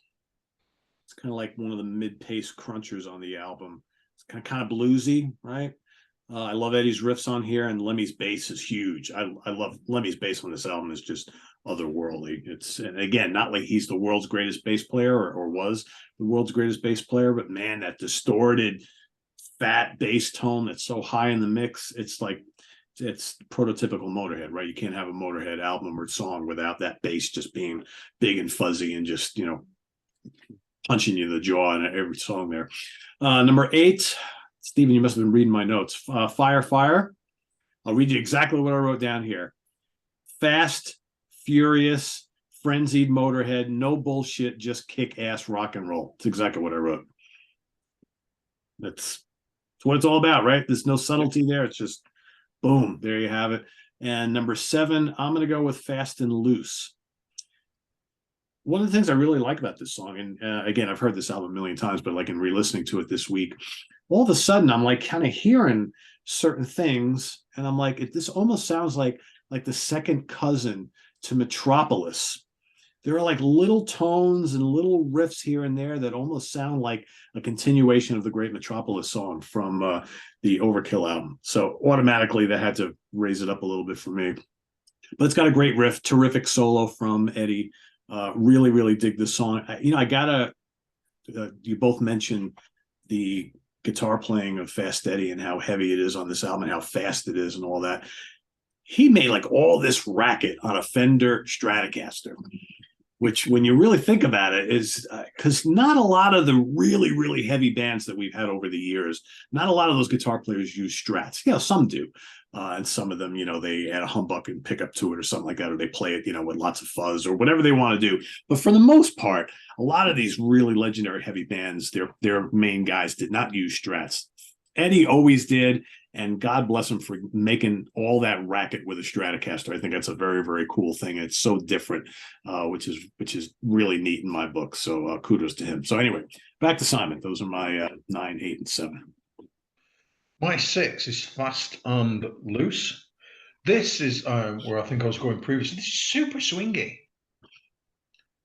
It's kind of like one of the mid-pace crunchers on the album. It's kind of bluesy, right? I love Eddie's riffs on here, and Lemmy's bass is huge. I love Lemmy's bass on this album. Is just otherworldly. It's, and again, not like he's the world's greatest bass player or was the world's greatest bass player, but man, that distorted, fat bass tone that's so high in the mix. It's like, it's prototypical Motorhead, right? You can't have a Motorhead album or song without that bass just being big and fuzzy and just, you know, punching you in the jaw in every song there. Number 8, Steven, you must have been reading my notes. Fire, Fire. I'll read you exactly what I wrote down here. Fast, furious, frenzied Motorhead, no bullshit, just kick-ass rock and roll. It's exactly what I wrote. That's what it's all about, right? There's no subtlety there. It's just boom, there you have it. And number 7, I'm going to go with Fast and Loose. One of the things I really like about this song, and again, I've heard this album a million times, but like in re-listening to it this week, all of a sudden I'm like kind of hearing certain things, and I'm like, this almost sounds like the second cousin to Metropolis. There are like little tones and little riffs here and there that almost sound like a continuation of the great Metropolis song from the Overkill album. So automatically that had to raise it up a little bit for me. But it's got a great riff, terrific solo from Eddie. Really, really dig this song. I gotta, you both mentioned the guitar playing of Fast Eddie and how heavy it is on this album and how fast it is and all that. He made like all this racket on a Fender Stratocaster, which when you really think about it is because not a lot of the really, really heavy bands that we've had over the years, not a lot of those guitar players use Strats. You know, some do. And some of them, you know, they add a humbuck and pick up to it or something like that, or they play it, you know, with lots of fuzz or whatever they want to do. But for the most part, a lot of these really legendary heavy bands, their main guys did not use Strats. Eddie always did, and God bless him for making all that racket with a Stratocaster. I think that's a very, very cool thing. It's so different, which is really neat in my book. So kudos to him. So anyway, back to Simon. Those are my 9, 8, and 7. My 6 is Fast and Loose. This is where I think I was going previously. This is super swingy.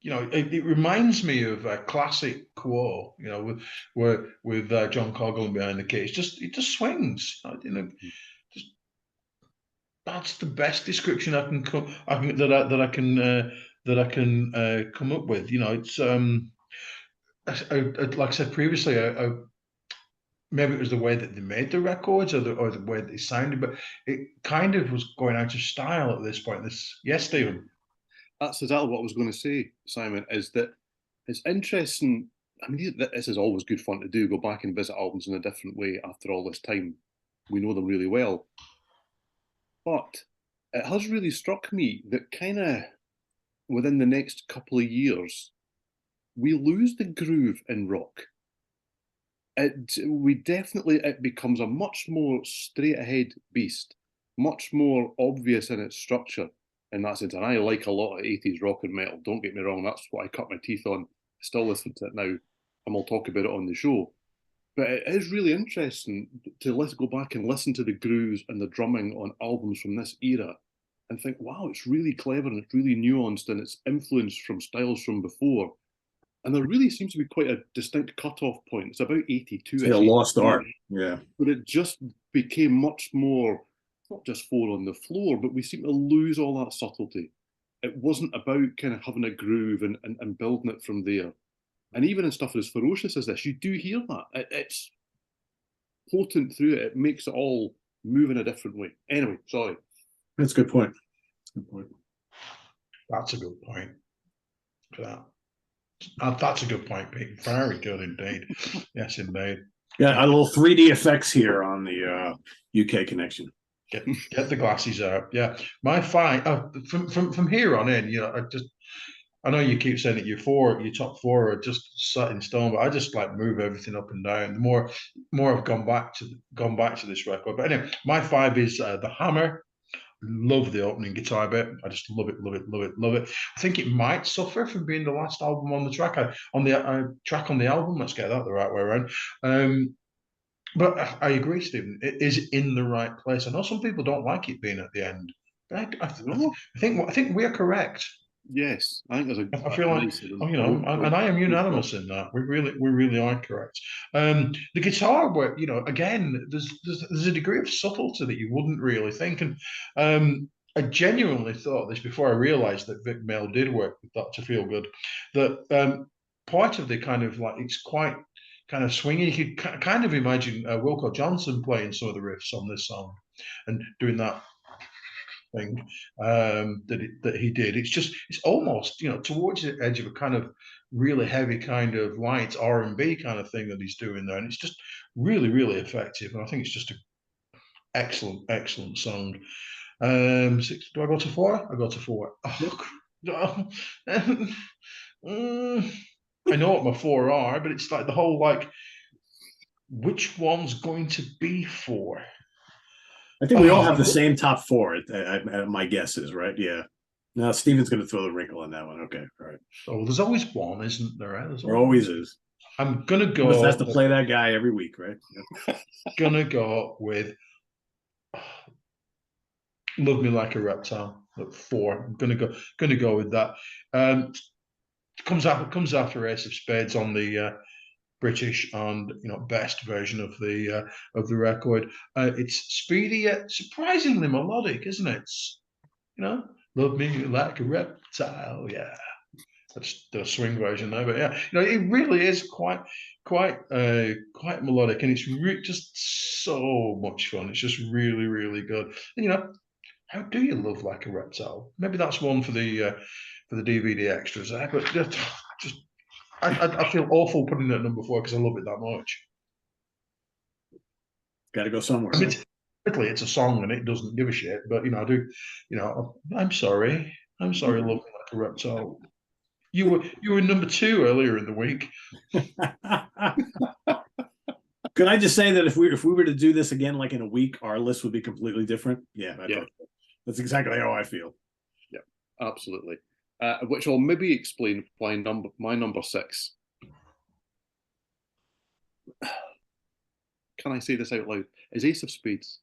You know, it reminds me of a classic Quo. You know, with John Coughlin behind the case. It just swings. You know, just that's the best description I can come come up with. You know, it's like I said previously, maybe it was the way that they made the records or the way that they sounded, but it kind of was going out of style at this point. Yes, Stephen. That's exactly what I was going to say, Simon, is that it's interesting. I mean, this is always good fun to do, go back and visit albums in a different way after all this time. We know them really well. But it has really struck me that kind of within the next couple of years, we lose the groove in rock. It becomes a much more straight ahead beast, much more obvious in its structure in that sense. And I like a lot of 80s rock and metal. Don't get me wrong, that's what I cut my teeth on. I still listen to it now, and we'll talk about it on the show. But it is really interesting to let's go back and listen to the grooves and the drumming on albums from this era and think, wow, it's really clever and it's really nuanced and it's influenced from styles from before. And there really seems to be quite a distinct cut-off point. It's about 82. Yeah, lost art. Yeah. But it just became much more, not just four on the floor, but we seem to lose all that subtlety. It wasn't about kind of having a groove and building it from there. And even in stuff as ferocious as this, you do hear that. It's potent through it. It makes it all move in a different way. Anyway, sorry. That's a good point. Good point. That's a good point. For that. That's a good point, Pete. Very good indeed. Yes, indeed. Yeah, a little 3D effects here on the UK connection. Get the glasses out. Yeah, my five. From here on in, I know you keep saying that your top four are just set in stone, but I just like move everything up and down. The more I've gone back to this record. But anyway, my five is the Hammer. Love the opening guitar bit. I just love it, love it, love it, love it. I think it might suffer from being the last album on the track. Track on the album. Let's get that the right way around. But I agree, Stephen. It is in the right place. I know some people don't like it being at the end. But I think we are correct. Yes, I think there's a. I feel like and I am unanimous in that. We really are correct. The guitar work, again, there's a degree of subtlety that you wouldn't really think, and I genuinely thought this before I realised that Vic Mail did work with that to feel good. That part of the kind of like it's quite kind of swinging. You could kind of imagine Wilco Johnson playing some of the riffs on this song and doing that thing that he did. It's almost towards the edge of a kind of really heavy kind of light R&B kind of thing that he's doing there, and it's just really effective. And I think it's just an excellent song. 6, do I go to 4? I go to 4. Oh, I know what my 4 are, but it's like the whole like which one's going to be 4. I think we all have the same top 4. My guess is right. Yeah. Now Steven's going to throw the wrinkle in that one. Okay. All right. Oh, there's always one, isn't there? Right? There always is. I'm gonna go. Just has to play that guy every week, right? Gonna go with "Love Me Like a Reptile" at 4. I'm gonna go with that. Comes after Ace of Spades on the British and best version of the record. It's speedy yet surprisingly melodic, isn't it? It's, "Love Me Like a Reptile." Yeah, that's the swing version though. But yeah, it really is quite melodic, and it's just so much fun. It's just really good. And how do you love like a reptile? Maybe that's one for the DVD extras there. But just I feel awful putting it at number 4 because I love it that much. Got to go somewhere. I mean, typically it's a song and it doesn't give a shit, but I do. I'm sorry, love me like a reptile. You were number 2 earlier in the week. Could I just say that if we were to do this again, like in a week, our list would be completely different? Yeah. That's exactly how I feel. Yeah, absolutely. Which will maybe explain why my number 6. Can I say this out loud? Is Ace of Spades.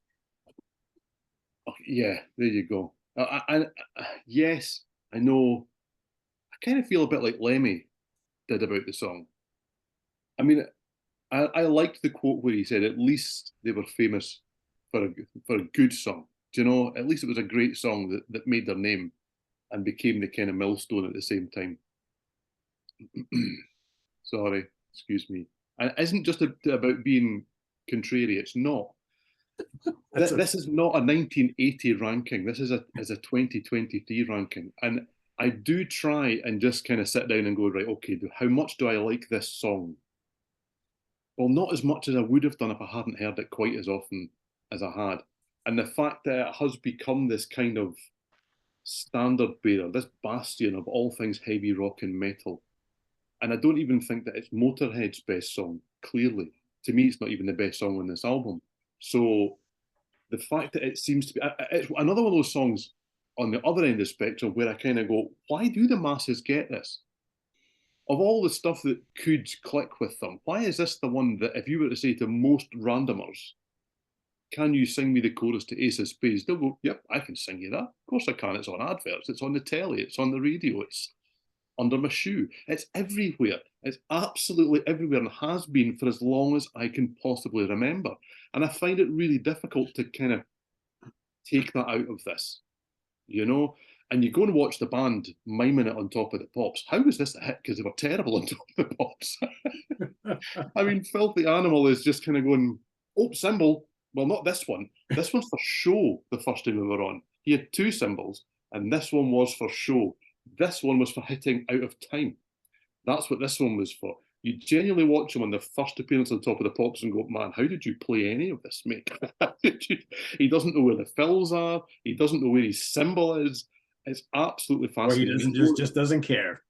Oh, yeah, there you go. Yes, I know. I kind of feel a bit like Lemmy did about the song. I mean, I liked the quote where he said, "At least they were famous for a good song." Do you know? At least it was a great song that made their name and became the kind of millstone at the same time. Sorry, excuse me. And it isn't just about being contrary. It's not. This is not a 1980 ranking. This is a 2023 ranking. And I do try and just kind of sit down and go, right, okay, how much do I like this song? Well, not as much as I would have done if I hadn't heard it quite as often as I had. And the fact that it has become this kind of standard bearer, this bastion of all things heavy rock and metal. And I don't even think that it's Motorhead's best song, clearly. To me, it's not even the best song on this album. So the fact that it seems to be, it's another one of those songs on the other end of the spectrum where I kind of go, why do the masses get this? Of all the stuff that could click with them, why is this the one that if you were to say to most randomers, can you sing me the chorus to Ace of Spades? They'll go, yep, I can sing you that. Of course I can. It's on adverts. It's on the telly. It's on the radio. It's under my shoe. It's everywhere. It's absolutely everywhere and has been for as long as I can possibly remember. And I find it really difficult to kind of take that out of this, you know? And you go and watch the band miming it on Top of the Pops. How was this a hit? Because they were terrible on Top of the Pops. I mean, Filthy Animal is just kind of going, oh, cymbal. Well, not this one. This one's for show, the first time we were on. He had two cymbals, and this one was for show. This one was for hitting out of time. That's what this one was for. You genuinely watch him on the first appearance on Top of the Pops and go, man, how did you play any of this, mate? He doesn't know where the fills are. He doesn't know where his cymbal is. It's absolutely fascinating. Or he doesn't just doesn't care.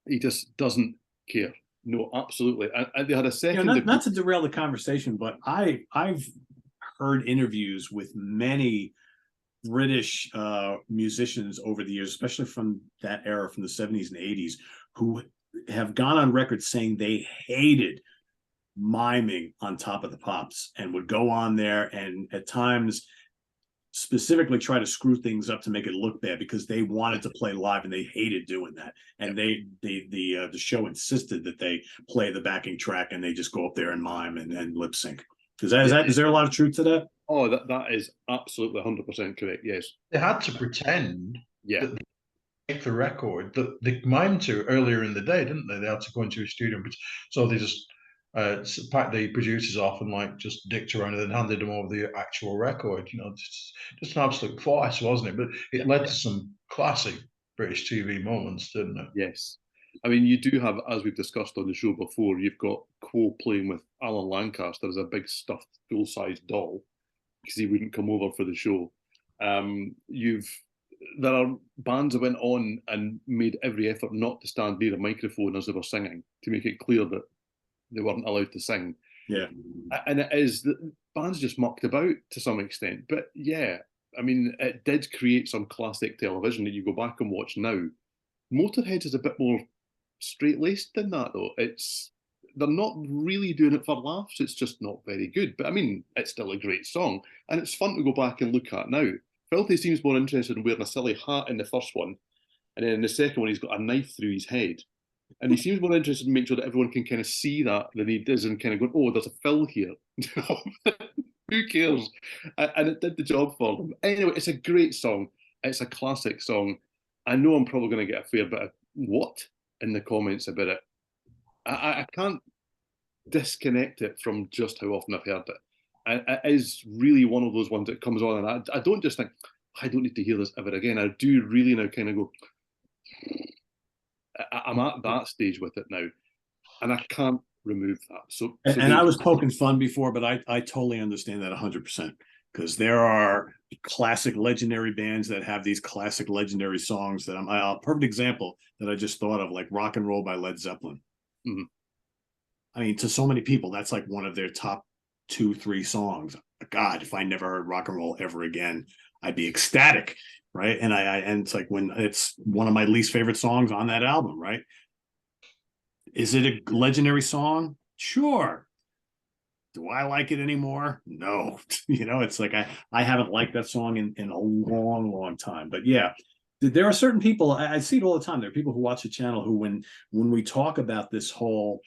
He just doesn't care. No, absolutely. And they had a second. Not to derail the conversation, but I've heard interviews with many British musicians over the years, especially from that era, from the 70s and 80s, who have gone on record saying they hated miming on Top of the Pops and would go on there and at times specifically try to screw things up to make it look bad because they wanted to play live and they hated doing that. And the show insisted that they play the backing track and they just go up there and mime and lip sync. Is there a lot of truth to that? Oh, that is absolutely 100% correct. Yes, they had to pretend. Yeah. That they make the record that they mimed to earlier in the day, didn't they? They had to go into a studio, so they just packed the producers off and like just dicked around and then handed them over the actual record. You know, just an absolute farce, wasn't it? But it led to some classic British TV moments, didn't it? Yes. I mean, you do have, as we've discussed on the show before, you've got Quo playing with Alan Lancaster as a big stuffed full-size doll because he wouldn't come over for the show. There are bands that went on and made every effort not to stand near a microphone as they were singing to make it clear that they weren't allowed to sing. Yeah. And it is, the bands just mucked about to some extent. But yeah, I mean, it did create some classic television that you go back and watch now. Motorhead is a bit more straight-laced than that, though. They're not really doing it for laughs. It's just not very good. But I mean, it's still a great song. And it's fun to go back and look at now. Filthy seems more interested in wearing a silly hat in the first one. And then in the second one, he's got a knife through his head. And he seems more interested in making sure that everyone can kind of see that than he does in kind of going, oh, there's a fill here. Who cares? And it did the job for them. Anyway, it's a great song. It's a classic song. I know I'm probably going to get a fair bit of what in the comments about it. I can't disconnect it from just how often I've heard it. It is really one of those ones that comes on, and I don't just think, I don't need to hear this ever again. I do really now kind of go, I'm at that stage with it now, and I can't remove that. So I was poking fun before, but I totally understand that 100%, because there are classic legendary bands that have these classic legendary songs that a perfect example that I just thought of, like Rock and Roll by Led Zeppelin. Mm-hmm. I mean, to so many people, that's like one of their top 2-3 songs. God, if I never heard rock and roll ever again, I'd be ecstatic, right? And and it's like when it's one of my least favorite songs on that album, right? Is it a legendary song? Sure. Do I like it anymore? No. It's like I haven't liked that song in a long, long time. But yeah, there are certain people, I see it all the time. There are people who watch the channel who, when we talk about this whole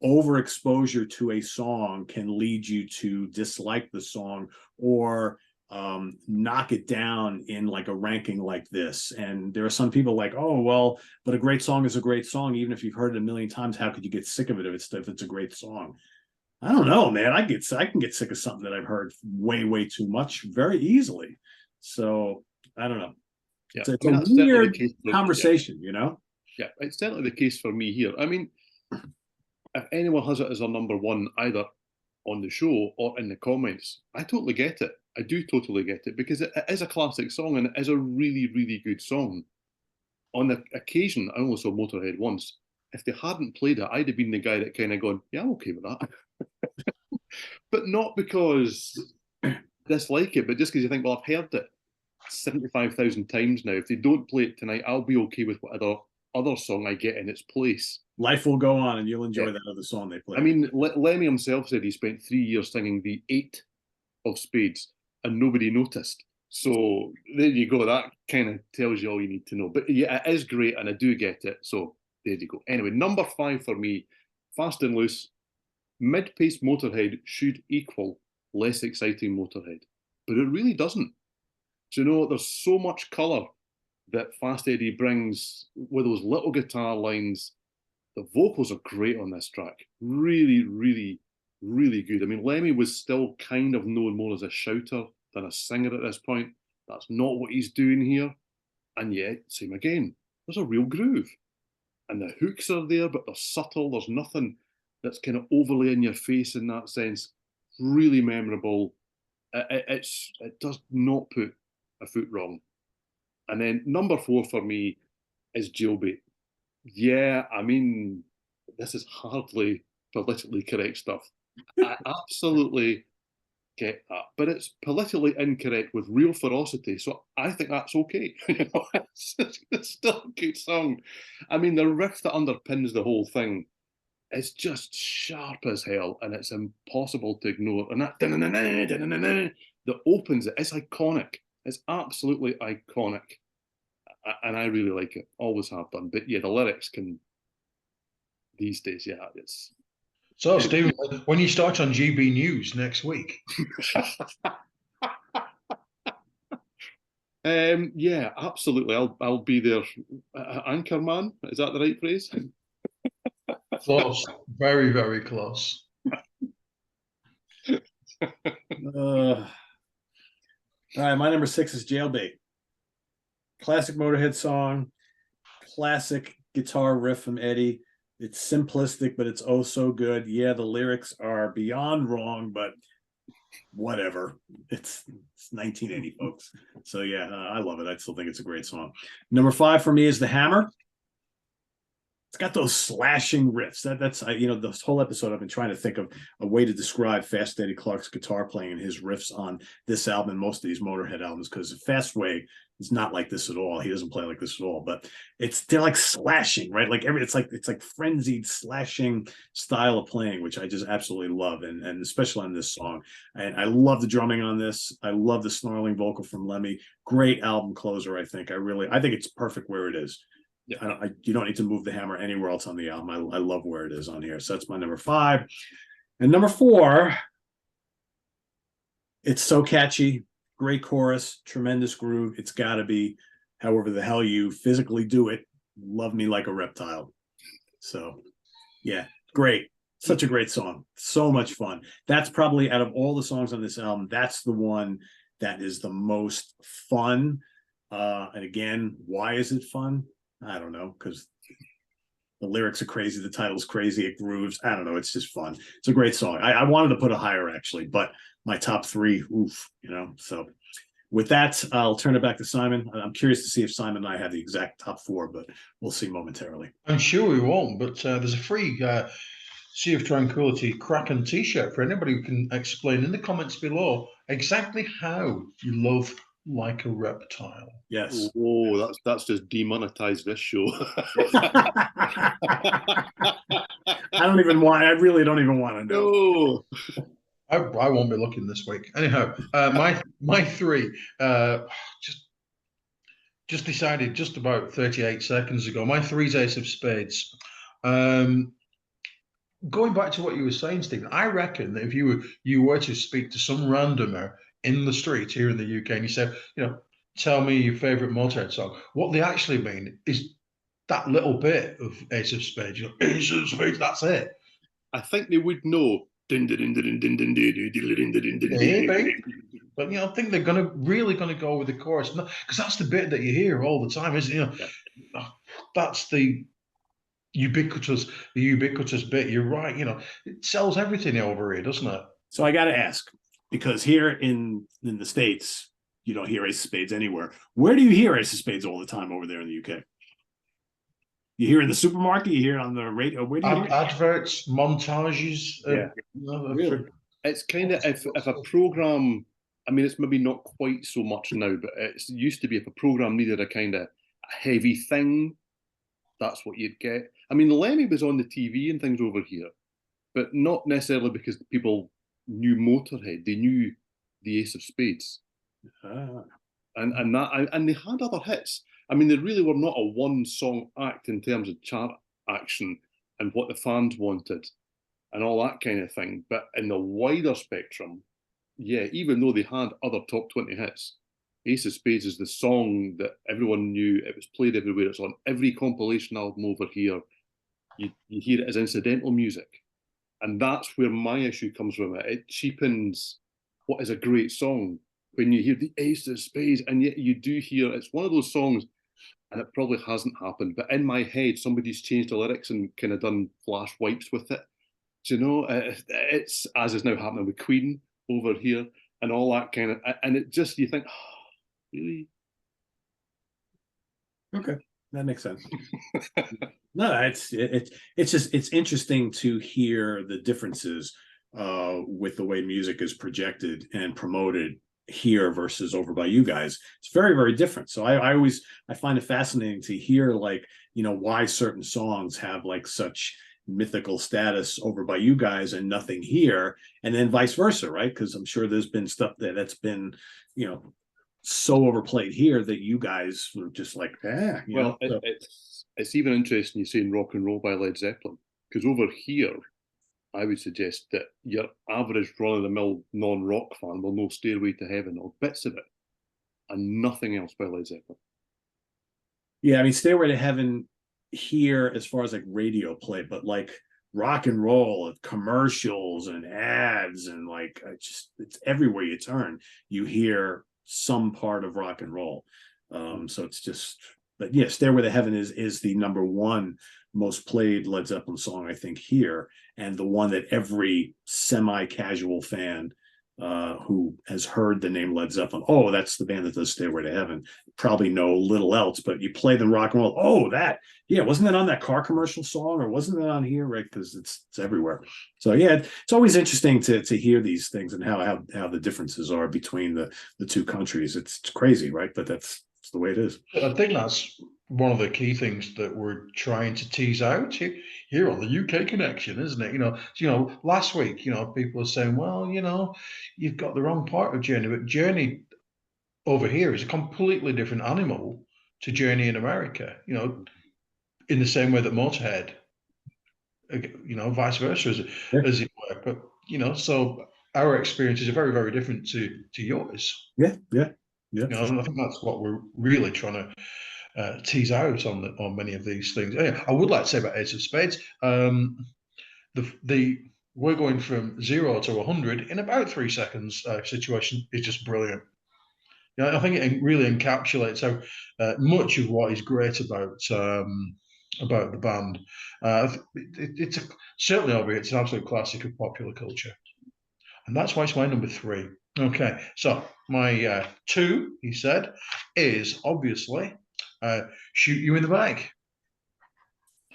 overexposure to a song can lead you to dislike the song or knock it down in like a ranking like this. And there are some people like, oh, well, but a great song is a great song. Even if you've heard it a million times, how could you get sick of it if it's a great song? I don't know, man. I can get sick of something that I've heard way, way too much very easily. So I don't know. Yeah. It's a weird conversation, Yeah, it's certainly the case for me here. I mean, if anyone has it as a number one, either on the show or in the comments, I totally get it. I do totally get it, because it is a classic song, and it is a really, really good song. On the occasion, I only saw Motorhead once. If they hadn't played it, I'd have been the guy that kind of gone, yeah, I'm okay with that. But not because I dislike it, but just because you think, well, I've heard it 75,000 times now. If they don't play it tonight, I'll be okay with whatever other song I get in its place. Life will go on, and you'll enjoy that other song they play. I mean, Lemmy himself said he spent 3 years singing the Eight of Spades, and nobody noticed. So there you go. That kind of tells you all you need to know. But yeah, it is great, and I do get it. So there you go. Anyway, number 5 for me, Fast and Loose. Mid-paced Motorhead should equal less exciting Motorhead, but it really doesn't. Do you know, there's so much colour that Fast Eddie brings with those little guitar lines. The vocals are great on this track. Really, really, really good. I mean, Lemmy was still kind of known more as a shouter than a singer at this point. That's not what he's doing here. And yet, same again, there's a real groove. And the hooks are there, but they're subtle. There's nothing that's kind of overly in your face in that sense. Really memorable. It does not put a foot wrong. And then number 4 for me is Jailbait. Yeah, I mean, this is hardly politically correct stuff. I absolutely get that, but it's politically incorrect with real ferocity, so I think that's okay. It's still a good song. I mean, the riff that underpins the whole thing is just sharp as hell, and it's impossible to ignore. And that that opens it, it's iconic. It's absolutely iconic, and I really like it. Always have done. But yeah, the lyrics can these days. Yeah, it's. So, Stephen, when you start on GB News next week. Yeah, absolutely. I'll be there. Anchor man, is that the right phrase? Close, very, very close. All right, my number 6 is Jailbait. Classic Motorhead song, classic guitar riff from Eddie. It's simplistic, but it's oh so good. Yeah, the lyrics are beyond wrong, but whatever. It's 1980, folks. So yeah, I love it. I still think it's a great song. Number 5 for me is The Hammer. It's got those slashing riffs. That's this whole episode I've been trying to think of a way to describe Fast Eddie Clarke's guitar playing and his riffs on this album and most of these Motorhead albums, because Fastway is not like this at all. He doesn't play like this at all, but they're like slashing, right? Like it's like frenzied slashing style of playing, which I just absolutely love, and especially on this song. And I love the drumming on this. I love the snarling vocal from Lemmy. Great album closer, I think. I think it's perfect where it is. Yeah, you don't need to move the hammer anywhere else on the album. I love where it is on here. So that's my number 5. And number 4, it's so catchy, great chorus, tremendous groove. It's got to be However the Hell You Physically Do It, Love Me Like a Reptile. So, yeah, great. Such a great song. So much fun. That's probably, out of all the songs on this album, that's the one that is the most fun. And again, why is it fun? I don't know, because the lyrics are crazy, the title's crazy, it grooves. I don't know, it's just fun. It's a great song. I wanted to put it higher, actually, but my top 3, oof, So with that, I'll turn it back to Simon. I'm curious to see if Simon and I have the exact top 4, but we'll see momentarily. I'm sure we won't, but there's a free Sea of Tranquility Kraken t-shirt for anybody who can explain in the comments below exactly how you love Like a Reptile. Yes. Oh, that's just demonetized this show. I really don't even want to know. No. I won't be looking this week. Anyhow, my 3 just decided just about 38 seconds ago. My 3 is Ace of Spades. Going back to what you were saying, Stephen, I reckon that if you were to speak to some randomer in the street here in the UK and you say, tell me your favorite Motorhead song, what they actually mean is that little bit of Ace of Spades. Ace of Spades, that's it. I think they would know. But I think they're really gonna go with the chorus, because that's the bit that you hear all the time, isn't it? That's the ubiquitous bit. You're right. It sells everything over here, doesn't it? So I got to ask, because here in the States, you don't hear Ace of Spades anywhere. Where do you hear Ace of Spades all the time over there in the UK? You hear it in the supermarket, you hear it on the radio. Where do you hear it? Adverts, montages. Yeah. Really? It's kind of if a program, I mean, it's maybe not quite so much now, but it used to be if a program needed a kind of heavy thing, that's what you'd get. I mean, Lemmy was on the TV and things over here, but not necessarily because people knew Motorhead. They knew the Ace of Spades, and they had other hits. I mean, they really were not a one-song act in terms of chart action and what the fans wanted and all that kind of thing. But in the wider spectrum, yeah, even though they had other top 20 hits, Ace of Spades is the song that everyone knew. It was played everywhere. It's on every compilation album over here. You hear it as incidental music. And that's where my issue comes from. It cheapens what is a great song when you hear the Ace of Spades, and yet you do hear, it's one of those songs, and it probably hasn't happened, but in my head, somebody's changed the lyrics and kind of done flash wipes with it. Do you know, it's as is now happening with Queen over here and all that kind of, and it just, you think, oh, really? Okay, that makes sense. No, it's interesting to hear the differences with the way music is projected and promoted here versus over by you guys. It's very, very different. So I find it fascinating to hear, like, you know, why certain songs have like such mythical status over by you guys and nothing here, and then vice versa, right? Because I'm sure there's been stuff that's been, you know, so overplayed here that you guys were just like, well, it's even interesting you saying rock and roll by Led Zeppelin, because over here I would suggest that your average run-of-the-mill non-rock fan will know Stairway to Heaven or bits of it and nothing else by Led Zeppelin. Yeah, I mean, Stairway to Heaven here as far as like radio play, but like rock and roll, commercials and ads and like it's everywhere you turn, you hear some part of rock and roll. So it's just, but yeah, Stairway to Heaven is the #1 most played Led Zeppelin song, I think, here, and the one that every semi-casual fan who has heard the name Led Zeppelin, oh, that's the band that does Stairway to Heaven, probably know little else, but you play them rock and roll, oh, that, yeah, wasn't that on that car commercial song, or wasn't that on here, right? Because it's everywhere. So yeah, it's always interesting to hear these things and how the differences are between the two countries. It's crazy, right? But that's the way it is. I think that's one of the key things that we're trying to tease out here on the UK Connection, isn't it? You know, last week, you know, people were saying, well, you know, you've got the wrong part of Journey, but Journey over here is a completely different animal to Journey in America, you know, in the same way that Motorhead, you know, vice versa, as it were. But, you know, so our experiences are very, very different to yours. Yeah. You know, and I think that's what we're really trying to tease out on many of these things. Anyway, I would like to say about Ace of Spades, we're going from 0 to 100 in about 3 seconds situation is just brilliant. Yeah, I think it really encapsulates how much of what is great about the band. Certainly over here, it's an absolute classic of popular culture, and that's why it's my #3. Okay, so my 2, he said, is obviously Shoot You in the Bag.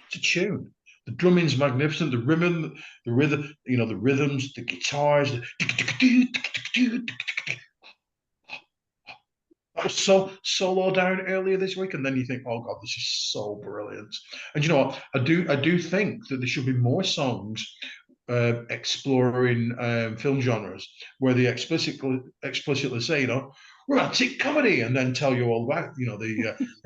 It's a tune. The drumming's magnificent. The rhythm, you know, the rhythms, the guitars. That was so low down earlier this week, and then you think, oh God, this is so brilliant. And you know what? I do think that there should be more songs exploring film genres where they explicitly say, you know, romantic comedy, and then tell you all about, you know,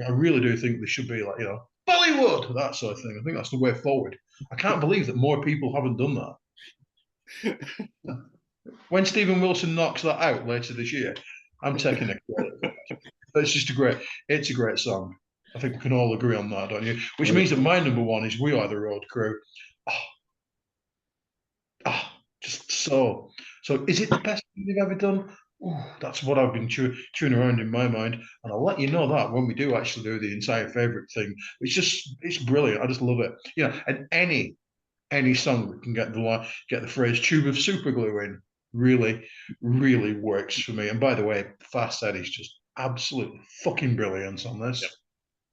I really do think there should be, like, you know, Bollywood, that sort of thing. I think that's the way forward. I can't believe that more people haven't done that. When Stephen Wilson knocks that out later this year, I'm taking it. It's a great song. I think we can all agree on that, don't you? Which means that my #1 is We Are the Road Crew. Just so. Is it the best thing they've ever done? Ooh, that's what I've been chewing around in my mind, and I'll let you know that when we do actually do the entire favorite thing. It's brilliant. I just love it. You know, and any song that can get the phrase "tube of super glue" in, really, really works for me. And by the way, Fast Eddie's just absolutely fucking brilliant on this. Yep.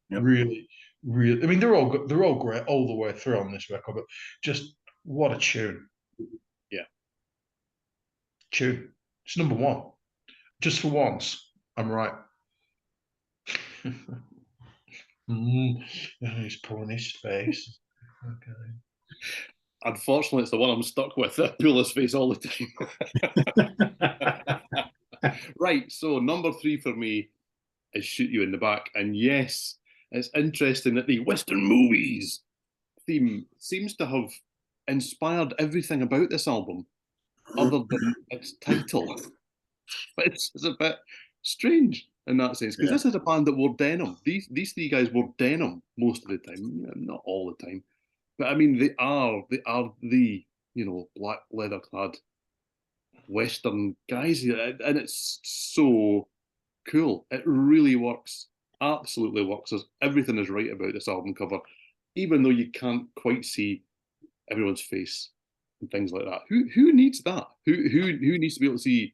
Yep. Really, really. I mean, they're all great all the way through on this record, but just what a tune! Yeah, Tune. It's number one. Just for once, I'm right. He's pulling his face. Okay. unfortunately, it's the one I'm stuck with. I pull his face all the time. Right, so number 3 for me is Shoot You in the Back. And yes, it's interesting that the Western movies theme seems to have inspired everything about this album other than its title. But it's a bit strange in that sense, because this is a band that wore denim. These 3 guys wore denim most of the time, not all the time. But I mean, they are the, black leather clad Western guys, and it's so cool. It really works, absolutely works. Everything is right about this album cover, even though you can't quite see everyone's face and things like that. Who needs that? Who needs to be able to see?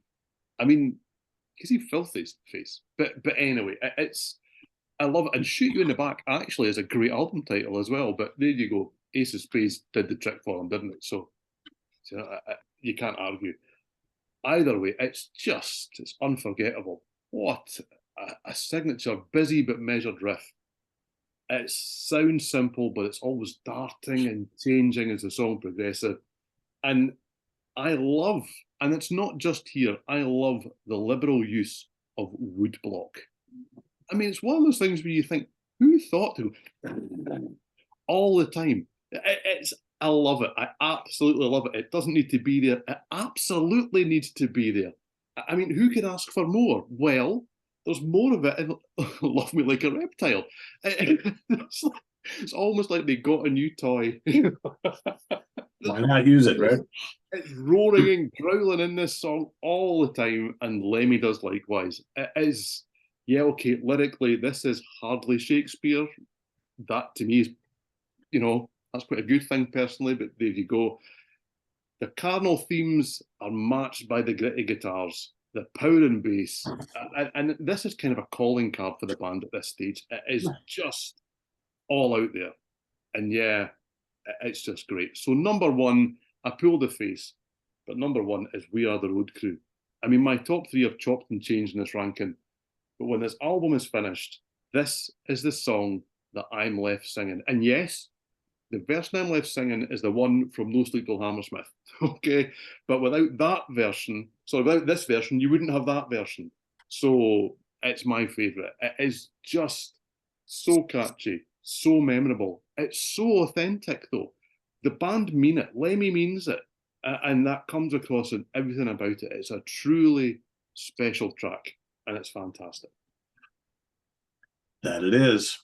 I mean, you can see Filthy's face, but anyway, I love it. And Shoot You in the Back actually is a great album title as well. But there you go, Ace of Spades did the trick for them, didn't it? So you can't argue. Either way, it's unforgettable. What a signature, busy but measured riff. It sounds simple, but it's always darting and changing as the song progresses. And I love, and it's not just here, I love the liberal use of woodblock. I mean, it's one of those things where you think, who thought to all the time? I love it. I absolutely love it. It doesn't need to be there. It absolutely needs to be there. I mean, who could ask for more? Well, there's more of it in Love Me Like a Reptile. It's almost like they got a new toy. Why not use it, right? It's roaring and growling in this song all the time, and Lemmy does likewise. It is, yeah, okay, lyrically, this is hardly Shakespeare. That, to me, is, that's quite a good thing personally, but there you go. The cardinal themes are matched by the gritty guitars, the power and bass, and this is kind of a calling card for the band at this stage. It is just all out there, and yeah, it's just great. So number 1, I pulled the face, but number 1 is We Are the Road Crew. I mean, my top 3 have chopped and changed in this ranking, but when this album is finished, this is the song that I'm left singing. And yes, the version I'm left singing is the one from No Sleep Till Hammersmith, okay? But without this version, you wouldn't have that version. So it's my favourite. It is just so catchy, so memorable. It's so authentic, though. The band mean it. Lemmy means it. And that comes across in everything about it. It's a truly special track, and it's fantastic. That it is.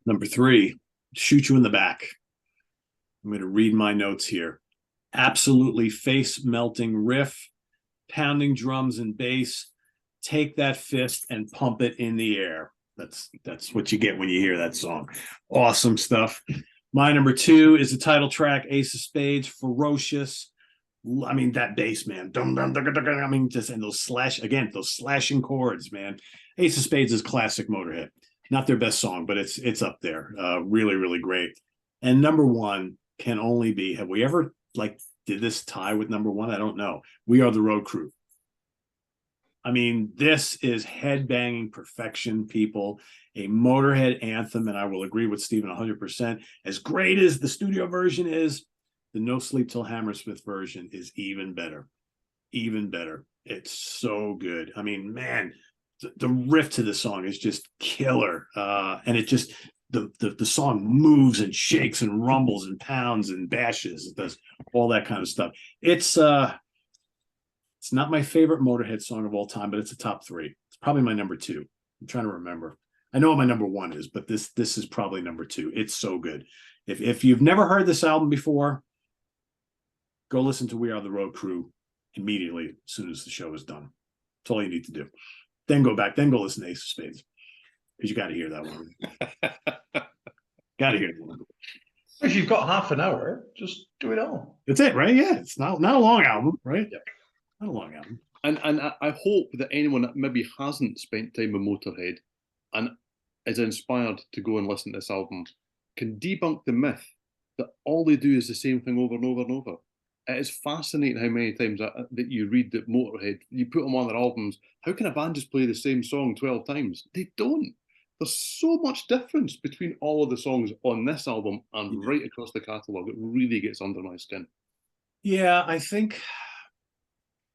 Number 3, Shoot You in the Back. I'm going to read my notes here. Absolutely face-melting riff, pounding drums and bass. Take that fist and pump it in the air. That's what you get when you hear that song. Awesome stuff. My number 2 is the title track, Ace of Spades, ferocious. I mean, that bass, man. I mean, just, and those slashing chords, man. Ace of Spades is classic Motorhead. Not their best song, but it's up there. Really, really great. And number 1 can only be, have we ever did this tie with number 1? I don't know. We Are the Road Crew. I mean, this is head-banging perfection, people. A Motorhead anthem, and I will agree with Steven 100%. As great as the studio version is, the No Sleep Till Hammersmith version is even better. Even better. It's so good. I mean, man, the riff to the song is just killer. And it just, the song moves and shakes and rumbles and pounds and bashes. It does all that kind of stuff. It's not my favorite Motorhead song of all time, but it's a top 3. It's probably my number 2. I'm trying to remember. I know what my number 1 is, but this is probably number 2. It's so good. If you've never heard this album before, go listen to We Are the Road Crew immediately as soon as the show is done. That's all you need to do. Then go listen to Ace of Spades, because you got to hear that one. Got to hear that one. If you've got half an hour, just do it all. That's it, right? Yeah, it's not a long album, right? Yeah. Not a long album. And I hope that anyone that maybe hasn't spent time with Motorhead and is inspired to go and listen to this album can debunk the myth that all they do is the same thing over and over and over. It is fascinating how many times that you read that Motorhead, you put them on their albums, how can a band just play the same song 12 times? They don't. There's so much difference between all of the songs on this album and right across the catalogue. It really gets under my skin. Yeah, I think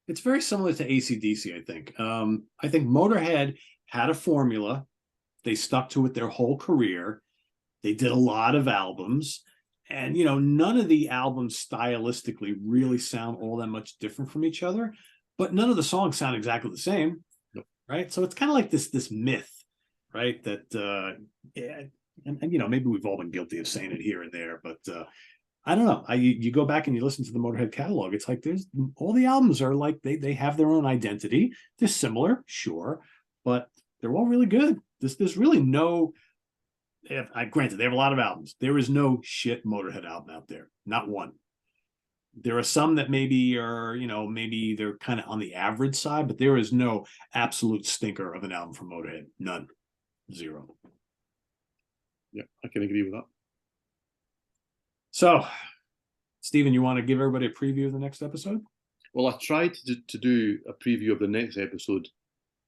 it's very similar to AC/DC, I think. I think Motorhead had a formula. They stuck to it their whole career. They did a lot of albums. And, none of the albums stylistically really sound all that much different from each other, but none of the songs sound exactly the same, right? So it's kind of like this myth, right? That, and maybe we've all been guilty of saying it here and there, but I don't know. You go back and you listen to the Motorhead catalog, it's like there's all the albums are like they have their own identity. They're similar, sure, but they're all really good. There's really no. Granted, they have a lot of albums. There is no shit Motorhead album out there, not one. There are some that maybe are, maybe they're kind of on the average side, but there is no absolute stinker of an album from Motorhead. None, zero. Yeah, I can agree with that. So, Steven, you want to give everybody a preview of the next episode? Well, I tried to do a preview of the next episode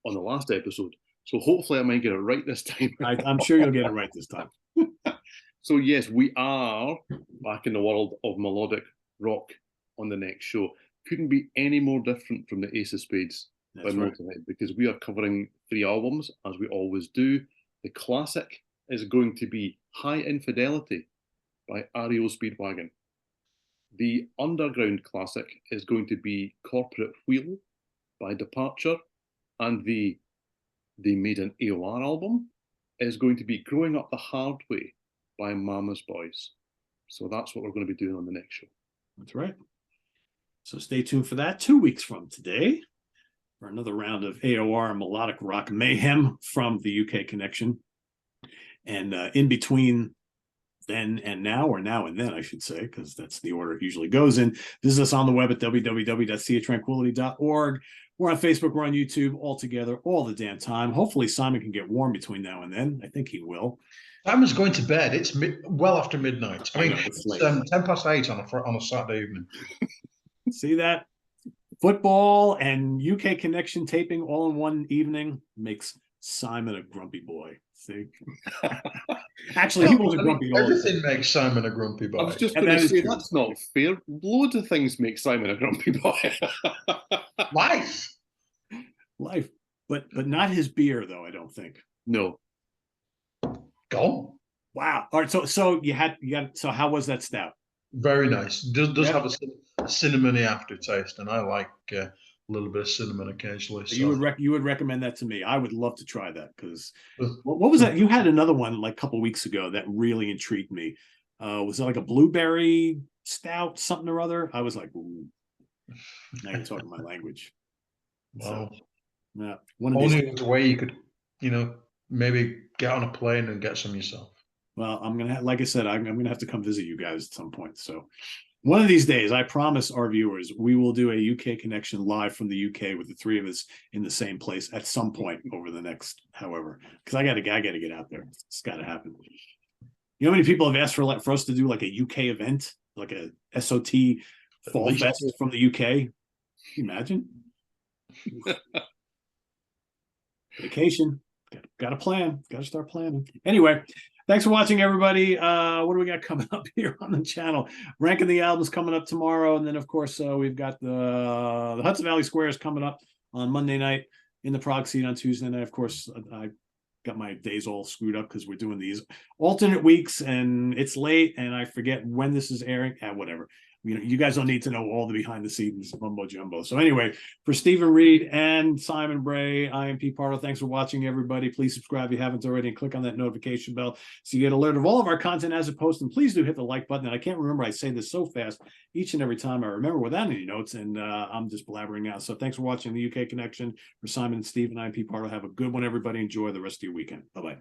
on the last episode, so hopefully I might get it right this time. I'm sure you'll get it right this time. So yes, we are back in the world of melodic rock on the next show. Couldn't be any more different from the Ace of Spades by Motorhead, because we are covering 3 albums, as we always do. The classic is going to be High Infidelity by REO Speedwagon. The underground classic is going to be Corporate Wheel by Departure, and they made an AOR album, is going to be Growing Up the Hard Way by Mama's Boys. So that's what we're going to be doing on the next show. That's right. So stay tuned for that 2 weeks from today for another round of AOR melodic rock mayhem from the UK Connection. And in between then and now, or now and then, I should say, because that's the order it usually goes in. Visit us on the web at www.seatranquility.org. We're on Facebook, we're on YouTube, all together, all the damn time. Hopefully Simon can get warm between now and then. I think he will. Simon's going to bed. It's well after midnight. I mean, it's 8:10 on a Saturday evening. See that? Football and UK Connection taping all in one evening makes Simon a grumpy boy. See? Actually, he was a grumpy boy. Everything makes Simon a grumpy boy. I was just going to say, that's not fair. Loads of things make Simon a grumpy boy. Life. But not his beer, though, I don't think. No. Gone. Wow. All right, so you got so how was that stout? Very nice. Does have a cinnamony aftertaste, and I like a little bit of cinnamon occasionally. So. You would recommend that to me? I would love to try that, because what was that? You had another one like a couple of weeks ago that really intrigued me. Was it like a blueberry stout, something or other? I was like, ooh, now you're talking my language. Wow. So, yeah, only the way you could, maybe get on a plane and get some yourself. Well, like I said, I'm gonna have to come visit you guys at some point. So one of these days, I promise our viewers, we will do a UK Connection live from the UK with the 3 of us in the same place at some point over the next, however, because I gotta get out there. It's got to happen. You know how many people have asked for us to do like a UK event, like a SOT Fall Fest from the UK? Can you imagine? Vacation. Got to plan. Got to start planning. Anyway, thanks for watching, everybody. What do we got coming up here on the channel? Ranking the albums coming up tomorrow, and then of course we've got the Hudson Valley Squares coming up on Monday night, in the Prague Seat on Tuesday night. Of course, I got my days all screwed up because we're doing these alternate weeks, and it's late, and I forget when this is airing. Whatever. You guys don't need to know all the behind the scenes mumbo jumbo. So anyway, for Steven Reid and Simon Bray, I am Pete Pardo. Thanks for watching, everybody. Please subscribe if you haven't already, and click on that notification bell so you get alert of all of our content as it posts. And please do hit the like button. And I can't remember, I say this so fast each and every time I remember without any notes, and I'm just blabbering out. So thanks for watching the UK Connection. For Simon and Steven, I'm Pete Pardo. Have a good one, everybody. Enjoy the rest of your weekend. Bye-bye.